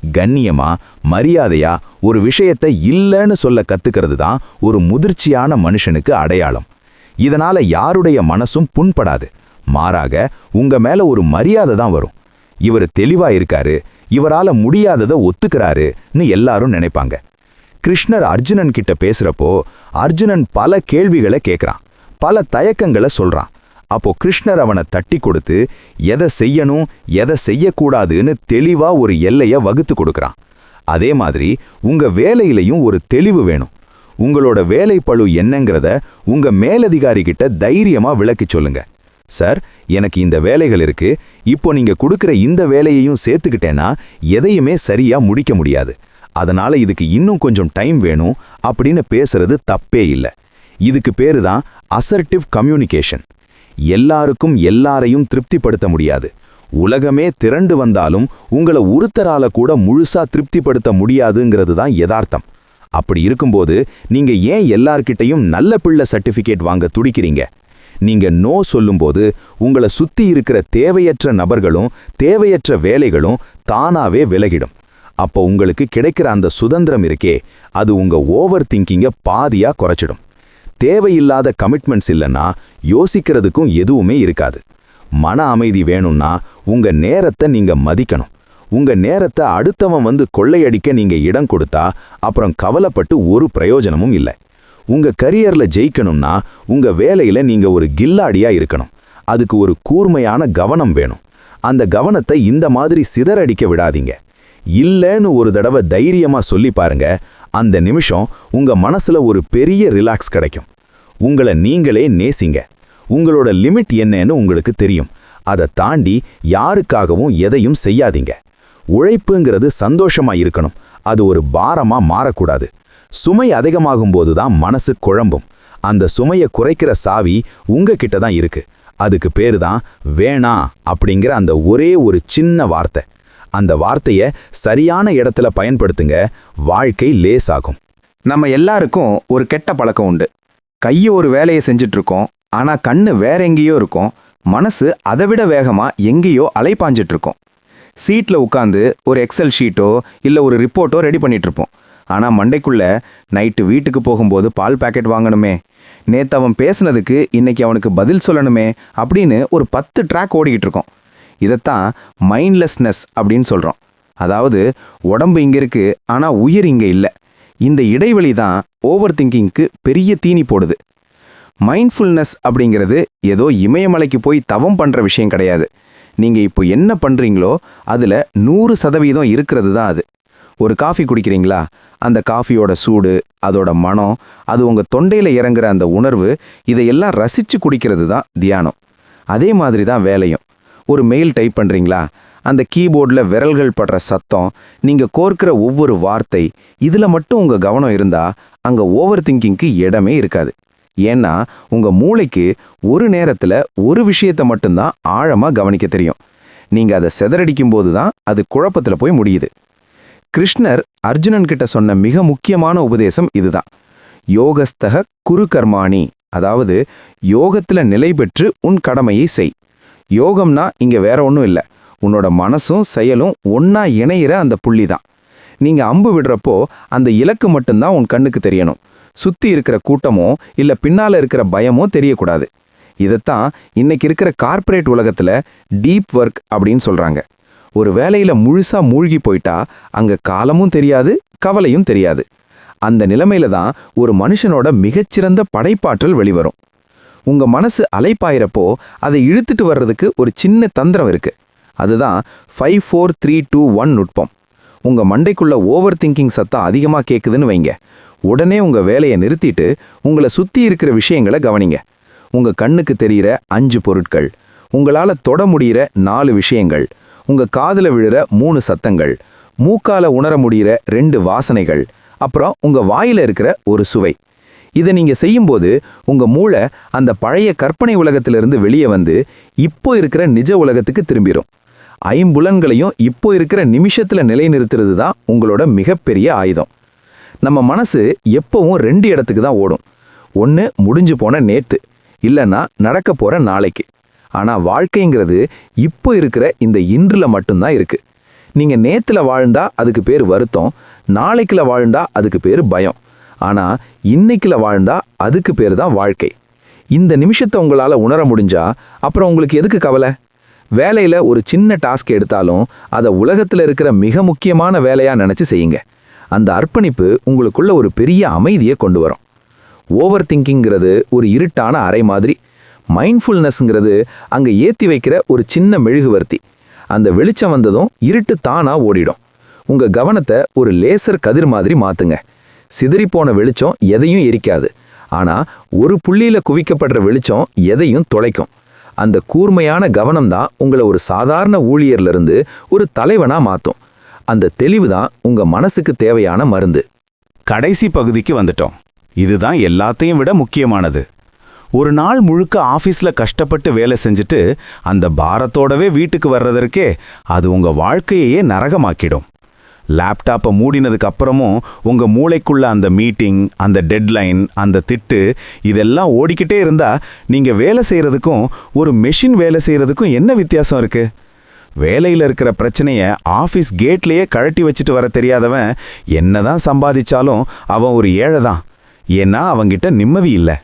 A: கண்ணியமா, மரியாதையா ஒரு விஷயத்தை இல்லைன்னு சொல்ல கத்துக்கிறது தான் ஒரு முதிர்ச்சியான மனுஷனுக்கு அடையாளம். இதனால யாருடைய மனசும் புண்படாது. மாறாக உங்க மேல ஒரு மரியாதை தான் வரும். இவர் தெளிவா இருக்காரு, இவரால முடியாததை ஒத்துக்கிறாருன்னு எல்லாரும் நினைப்பாங்க. கிருஷ்ணர் அர்ஜுனன் கிட்ட பேசுறப்போ அர்ஜுனன் பல கேள்விகளை கேட்கறான், பல தயக்கங்களை சொல்றான். அப்போ கிருஷ்ணர் அவனை தட்டி கொடுத்து எதை செய்யணும், எதை செய்யக்கூடாதுன்னு தெளிவா ஒரு எல்லையை வகுத்து கொடுக்கறான். அதே மாதிரி உங்க வேலையிலையும் ஒரு தெளிவு வேணும். உங்களோட வேலை பளு என்னங்கிறத உங்க மேலதிகாரி கிட்ட தைரியமா விளக்கி சொல்லுங்க. சார், எனக்கு இந்த வேலைகள் இருக்கு, இப்போ நீங்க கொடுக்கிற இந்த வேலையையும் சேர்த்துக்கிட்டேன்னா எதையுமே சரியா முடிக்க முடியாது, அதனால இதுக்கு இன்னும் கொஞ்சம் டைம் வேணும் அப்படின்னு பேசுறது தப்பே இல்லை. இதுக்கு பேரு தான் அசர்ட்டிவ் கம்யூனிகேஷன். எல்லாருக்கும் எல்லாரையும் திருப்திப்படுத்த முடியாது. உலகமே திரண்டு வந்தாலும் உங்களை ஒருத்தரால கூட முழுசா திருப்திப்படுத்த முடியாதுங்கிறது தான் யதார்த்தம். அப்படி இருக்கும்போது நீங்க ஏன் எல்லார்கிட்டையும் நல்ல பிள்ளை சர்டிஃபிகேட் வாங்க துடிக்கிறீங்க? நீங்க நோ சொல்லும்போது உங்களை சுத்தி இருக்கிற தேவையற்ற நபர்களும் தேவையற்ற வேலைகளும் தானாவே விலகிடும். அப்போ உங்களுக்கு கிடைக்கிற அந்த சுதந்திரம் இருக்கே, அது உங்க ஓவர் திங்கிங்கை பாதியா குறைச்சிடும். தேவையில்லாத கமிட்மெண்ட்ஸ் இல்லைன்னா யோசிக்கிறதுக்கும் எதுவுமே இருக்காது. மன அமைதி வேணும்னா உங்க நேரத்தை நீங்க மதிக்கணும். உங்க நேரத்தை அடுத்தவன் வந்து கொள்ளையடிக்க நீங்க இடம் கொடுத்தா அப்புறம் கவலைப்பட்டு ஒரு பிரயோஜனமும் இல்லை. உங்க கரியர்ல ஜெயிக்கணும்னா உங்க வேலையில நீங்க ஒரு கில்லாடியா இருக்கணும். அதுக்கு ஒரு கூர்மையான கவனம் வேணும். அந்த கவனத்தை இந்த மாதிரி சிதறடிக்க விடாதீங்க. இல்லைன்னு ஒரு தடவை தைரியமா சொல்லி பாருங்க. அந்த நிமிஷம் உங்க மனசுல ஒரு பெரிய ரிலாக்ஸ் கிடைக்கும். உங்களை நீங்களே நேசிங்க. உங்களோட லிமிட் என்னன்னு உங்களுக்கு தெரியும். அதை தாண்டி யாருக்காகவும் எதையும் செய்யாதீங்க. உழைப்புங்கிறது சந்தோஷமா இருக்கணும், அது ஒரு பாரமா மாறக்கூடாது. சுமை அதிகமாகும்போது தான் மனசு குழம்பும். அந்த சுமையை குறைக்கிற சாவி உங்ககிட்ட தான் இருக்கு. அதுக்கு பேரு தான் வேணாம் அப்படிங்கிற அந்த ஒரே ஒரு சின்ன வார்த்தை. அந்த வார்த்தையை சரியான இடத்துல பயன்படுத்துங்க, வாழ்க்கை லேசாகும்.
E: நம்ம எல்லாருக்கும் ஒரு கெட்ட பழக்கம் உண்டு. கையை ஒரு வேலையை செஞ்சுட்டு இருக்கோம், ஆனா கண்ணு வேற எங்கேயோ இருக்கும்.
B: மனசு அதை விட வேகமா எங்கேயோ அலைப்பாஞ்சிட்டு இருக்கும். சீட்ல உட்காந்து ஒரு எக்ஸல் ஷீட்டோ இல்ல ஒரு ரிப்போர்ட்டோ ரெடி பண்ணிட்டு இருப்போம். ஆனா மண்டைக்குள்ள நைட்டு வீட்டுக்கு போகும்போது பால் பாக்கெட் வாங்கணுமே, நேத்து அவன் பேசுனதுக்கு இன்னைக்கு அவனுக்கு பதில் சொல்லணுமே அப்படின்னு ஒரு 10 ட்ராக் ஓடிக்கிட்டு இருக்கோம். இதைத்தான் மைண்ட்லெஸ்னஸ் அப்படின்னு சொல்றோம். அதாவது உடம்பு இங்க இருக்கு ஆனா உயிர் இங்க இல்லை. இந்த இடைவெளி தான் ஓவர் திங்கிங்க்கு பெரிய தீனி போடுது. மைண்ட்ஃபுல்னஸ் அப்படிங்கிறது ஏதோ இமயமலைக்கு போய் தவம் பண்ற விஷயம் கிடையாது. நீங்க இப்போ என்ன பண்றீங்களோ அதுல 100% இருக்கிறது தான் அது. ஒரு காஃபி குடிக்கிறீங்களா, அந்த காஃபியோட சூடு, அதோட மனம், அது உங்க தொண்டையில இறங்குற அந்த உணர்வு, இதையெல்லாம் ரசிச்சு குடிக்கிறது தான் தியானம். அதே மாதிரி தான் வேலையும். ஒரு மெயில் டைப் பண்றீங்களா, அந்த கீபோர்டில் விரல்கள் படுற சத்தம், நீங்க கோர்க்கிற ஒவ்வொரு வார்த்தை, இதுல மட்டும் உங்க கவனம் இருந்தா அங்க ஓவர் திங்கிங்க்கு இடமே இருக்காது. ஏன்னா உங்க மூளைக்கு ஒரு நேரத்துல ஒரு விஷயத்தை மட்டும்தான் ஆழமா கவனிக்க தெரியும். நீங்க அதை சிதறடிக்கும் போது தான் அது குழப்பத்துல போய் முடியுது. கிருஷ்ணர் அர்ஜுனன் கிட்ட சொன்ன மிக முக்கியமான உபதேசம் இதுதான். யோகஸ்தக குரு கர்மாணி, அதாவது யோகத்துல நிலை பெற்று உன் கடமையை செய். யோகம்னா இங்க வேற ஒன்றும் இல்லை, உன்னோட மனசும் செயலும் ஒன்னா இணையிற அந்த புள்ளி தான். நீங்க அம்பு விடுறப்போ அந்த இலக்கு மட்டும்தான் உன் கண்ணுக்கு தெரியணும். சுத்தி இருக்கிற கூட்டமோ இல்ல பின்னால இருக்கிற பயமோ தெரியக்கூடாது. இதைத்தான் இன்னைக்கு இருக்கிற கார்ப்பரேட் உலகத்துல டீப் ஒர்க் அப்படின்னு சொல்றாங்க. ஒரு வேலையில முழுசா மூழ்கி போயிட்டா அங்க காலமும் தெரியாது, கவலையும் தெரியாது. அந்த நிலைமையில தான் ஒரு மனுஷனோட மிகச்சிறந்த படைப்பாற்றல் வெளிவரும். உங்க மனசு அலைப்பாயிரப்போ அதை இழுத்துட்டு வர்றதுக்கு ஒரு சின்ன தந்திரம் இருக்கு. அதுதான் 5-4-3-2-1 நுட்பம். உங்க மண்டைக்குள்ள ஓவர் திங்கிங் சத்தம் அதிகமா கேக்குதுன்னு வைங்க, உடனே உங்க வேலையை நிறுத்திட்டு உங்களை சுத்தி இருக்கிற விஷயங்களை கவனிங்க. உங்க கண்ணுக்கு தெரிகிற 5 பொருட்கள், உங்களால தொட முடிகிற 4 விஷயங்கள், உங்க காதுல விழுற 3 சத்தங்கள், மூக்கால உணர முடிகிற 2 வாசனைகள், அப்புறம் உங்க வாயில இருக்கிற ஒரு சுவை. இதை நீங்க செய்யும்போது உங்க மூளை அந்த பழைய கற்பனை உலகத்திலிருந்து வெளியே வந்து இப்போ இருக்கிற நிஜ உலகத்துக்கு திரும்பிடும். 5 புலன்களையும் இப்போ இருக்கிற நிமிஷத்துல நிலைநிறுத்துறது தான் உங்களோட மிகப்பெரிய ஆயுதம். நம்ம மனசு எப்பவும் 2 இடத்துக்கு தான் ஓடும். ஒன்று முடிஞ்சு போன நேத்து, இல்லைன்னா நடக்க போற நாளைக்கு. ஆனா வாழ்க்கைங்கிறது இப்போ இருக்கிற இந்த இன்றுல மட்டும்தான் இருக்கு. நீங்க நேத்துல வாழ்ந்தா அதுக்கு பேர் வருத்தம், நாளைக்குல வாழ்ந்தா அதுக்கு பேர் பயம். ஆனா இன்னைக்குல வாழ்ந்தா அதுக்கு பேர் தான் வாழ்க்கை. இந்த நிமிஷத்தை உங்களால உணர முடிஞ்சா அப்புறம் உங்களுக்கு எதுக்கு கவலை? வேலையில ஒரு சின்ன டாஸ்க் எடுத்தாலும் அதை உலகத்துல இருக்கிற மிக முக்கியமான வேலையா நினைச்சு செய்யுங்க. அந்த அர்ப்பணிப்பு உங்களுக்குள்ள ஒரு பெரிய அமைதியை கொண்டு வரும். ஓவர் திங்கிங்கிறது ஒரு இருட்டான அறை மாதிரி. மைண்ட்ஃபுல்னஸ்ங்கிறது அங்க ஏத்தி வைக்கிற ஒரு சின்ன மெழுகுவர்த்தி. அந்த வெளிச்சம் வந்ததும் இருட்டு தானா ஓடிடும். உங்க கவனத்தை ஒரு லேசர் கதிர் மாதிரி மாத்துங்க. சிதறிப்போன வெளிச்சம் எதையும் எரிக்காது, ஆனா ஒரு புள்ளியில குவிக்கப்படுற வெளிச்சம் எதையும் தொலைக்கும். அந்த கூர்மையான கவனம் தான் உங்களை ஒரு சாதாரண ஊழியர்ல இருந்து ஒரு தலைவனா மாத்தும். அந்த தெளிவு தான் உங்க மனசுக்கு தேவையான மருந்து.
D: கடைசி பகுதிக்கு வந்துட்டோம். இதுதான் எல்லாத்தையும் விட முக்கியமானது. ஒரு நாள் முழுக்க ஆஃபீஸ்ல கஷ்டப்பட்டு வேலை செஞ்சுட்டு அந்த பாரத்தோடவே வீட்டுக்கு வர்றதற்கே அது உங்க வாழ்க்கையே நரகமாக்கிடும். லேப்டாப்பை மூடினதுக்கு அப்புறமும் உங்க மூளைக்குள்ள அந்த மீட்டிங், அந்த டெட்லைன், அந்த திட்டு இதெல்லாம் ஓடிக்கிட்டே இருந்தா நீங்க வேலை செய்யறதுக்கும் ஒரு மெஷின் வேலை செய்யறதுக்கும் என்ன வித்தியாசம் இருக்கு? வேலையில் இருக்கிற பிரச்சனையை ஆஃபீஸ் கேட்லேயே கழட்டி வச்சுட்டு வர தெரியாதவன் என்னதான் சம்பாதிச்சாலும் அவன் ஒரு ஏழை தான். ஏன்னா அவங்கிட்ட நிம்மதி இல்லை.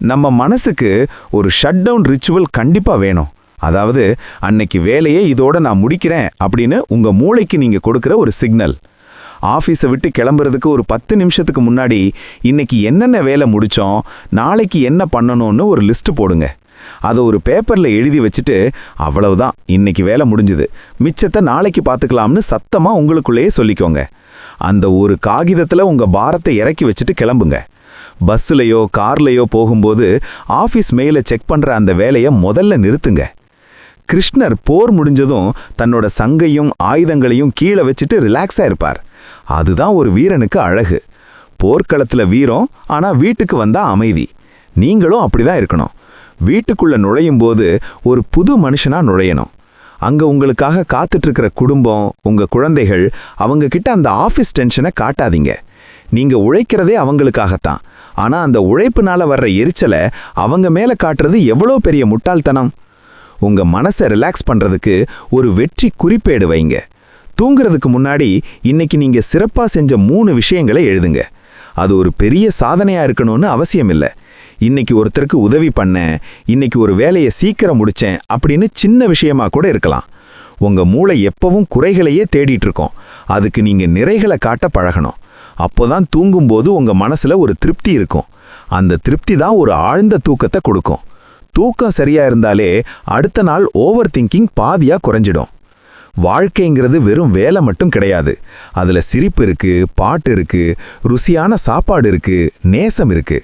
D: நம்ம மனசுக்கு ஒரு ஷட் டவுன் ரிச்சுவல் கண்டிப்பா வேணும். அதாவது அன்னைக்கு வேலையை இதோட நான் முடிக்கிறேன் அப்படின்னு உங்க மூளைக்கு நீங்க கொடுக்கிற ஒரு சிக்னல். ஆஃபீஸை விட்டு கிளம்புறதுக்கு ஒரு 10 நிமிஷத்துக்கு முன்னாடி இன்னைக்கு என்னென்ன வேலை முடிச்சோம், நாளைக்கு என்ன பண்ணணும்னு ஒரு லிஸ்ட் போடுங்க. அதை ஒரு பேப்பர்ல எழுதி வச்சுட்டு அவ்வளவுதான், இன்னைக்கு வேலை முடிஞ்சுது, மிச்சத்தை நாளைக்கு பார்த்துக்கலாம்னு சத்தமா உங்களுக்குள்ளேயே சொல்லிக்கோங்க. அந்த ஒரு காகிதத்துல உங்க பாரத்தை இறக்கி வச்சுட்டு கிளம்புங்க. பஸ்ஸுலையோ கார்லையோ போகும்போது ஆஃபீஸ் மெயிலை செக் பண்ற அந்த வேலையை முதல்ல நிறுத்துங்க. கிருஷ்ணர் போர் முடிஞ்சதும் தன்னோட சங்கையும் ஆயுதங்களையும் கீழே வச்சுட்டு ரிலாக்ஸா இருப்பார். அதுதான் ஒரு வீரனுக்கு அழகு. போர்க்களத்துல வீரம், ஆனா வீட்டுக்கு வந்தா அமைதி. நீங்களும் அப்படிதான் இருக்கணும். வீட்டுக்குள்ள நுழையும் போது ஒரு புது மனுஷனா நுழையணும். அங்க உங்களுக்காக காத்துட்டு இருக்கிற குடும்பம், உங்க குழந்தைகள், அவங்க கிட்ட அந்த ஆஃபீஸ் டென்ஷனை காட்டாதீங்க. நீங்க உழைக்கிறதே அவங்களுக்காகத்தான். ஆனா அந்த உழைப்புனால வர்ற எரிச்சலை அவங்க மேல காட்டுறது எவ்வளோ பெரிய முட்டாள்தனம்.
A: உங்க மனசை ரிலாக்ஸ் பண்றதுக்கு ஒரு வெற்றி குறிப்பேடு வைங்க. தூங்குறதுக்கு முன்னாடி இன்னைக்கு நீங்க சிறப்பா செஞ்ச 3 விஷயங்களை எழுதுங்க. அது ஒரு பெரிய சாதனையா இருக்கணும்னு அவசியம் இல்லை. இன்னைக்கு ஒருத்தருக்கு உதவி பண்ணேன், இன்னைக்கு ஒரு வேலையை சீக்கிரம் முடிச்சேன் அப்படின்னு சின்ன விஷயமா கூட இருக்கலாம். உங்க மூளை எப்பவும் குறைகளையே தேடிட்டு இருக்கோம். அதுக்கு நீங்க நிறைகளை காட்ட பழகணும். அப்போதான் தூங்கும்போது உங்க மனசுல ஒரு திருப்தி இருக்கும். அந்த திருப்தி தான் ஒரு ஆழ்ந்த தூக்கத்தை கொடுக்கும். தூக்கம் சரியா இருந்தாலே அடுத்த நாள் ஓவர் திங்கிங் பாதியா குறைஞ்சிடும். வாழ்க்கைங்கிறது வெறும் வேலை மட்டும் கிடையாது. அதுல சிரிப்பு இருக்கு, பாட்டு இருக்கு, ருசியான சாப்பாடு இருக்கு, நேசம் இருக்கு.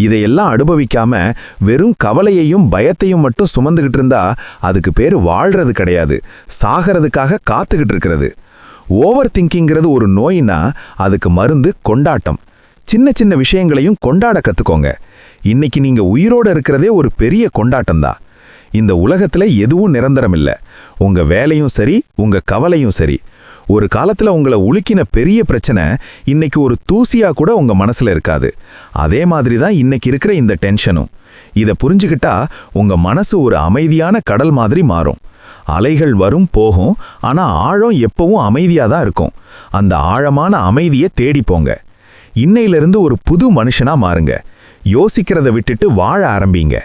A: இதையெல்லாம் அனுபவிக்காம வெறும் கவலையையும் பயத்தையும் மட்டும் சுமந்துகிட்டு இருந்தா அதுக்கு பேரு வாழ்றது கிடையாது, சாகிறதுக்காக காத்துக்கிட்டு இருக்கிறது. ஓவர் திங்கிங்கிறது ஒரு நோயினா அதுக்கு மருந்து கொண்டாட்டம். சின்ன சின்ன விஷயங்களையும் கொண்டாட கத்துக்கோங்க. இன்னைக்கு நீங்க உயிரோட இருக்கிறதே ஒரு பெரிய கொண்டாட்டம்தான். இந்த உலகத்துல எதுவும் நிரந்தரம் இல்லை. உங்க வேலையும் சரி, உங்க கவலையும் சரி. ஒரு காலத்துல உங்களை உலுக்கின பெரிய பிரச்சனை இன்னைக்கு ஒரு தூசியா கூட உங்க மனசுல இருக்காது. அதே மாதிரி தான் இன்னைக்கு இருக்கிற இந்த டென்ஷனும். இதை புரிஞ்சுக்கிட்டா உங்க மனசு ஒரு அமைதியான கடல் மாதிரி மாறும். அலைகள் வரும் போகும், ஆனா ஆழம் எப்பவும் அமைதியா தான் இருக்கும். அந்த ஆழமான அமைதியை தேடிப்போங்க. இன்னையிலிருந்து ஒரு புது மனுஷனா மாறுங்க. யோசிக்கிறத விட்டுட்டு வாழ ஆரம்பிங்க.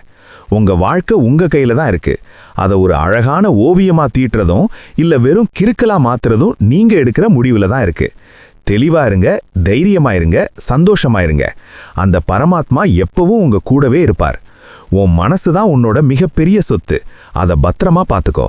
A: உங்க வாழ்க்கை உங்க கையில தான் இருக்கு. அதை ஒரு அழகான ஓவியமா தீட்டுறதும் இல்ல வெறும் கிறுக்கலா மாத்துறதும் நீங்க எடுக்கிற முடிவுல தான் இருக்கு. தெளிவா இருங்க, தைரியமா இருங்க, சந்தோஷமா இருங்க. அந்த பரமாத்மா எப்பவும் உங்க கூடவே இருப்பார். உன் மனசு தான் உன்னோட மிகப்பெரிய சொத்து. அதை பத்திரமா பாத்துக்கோ.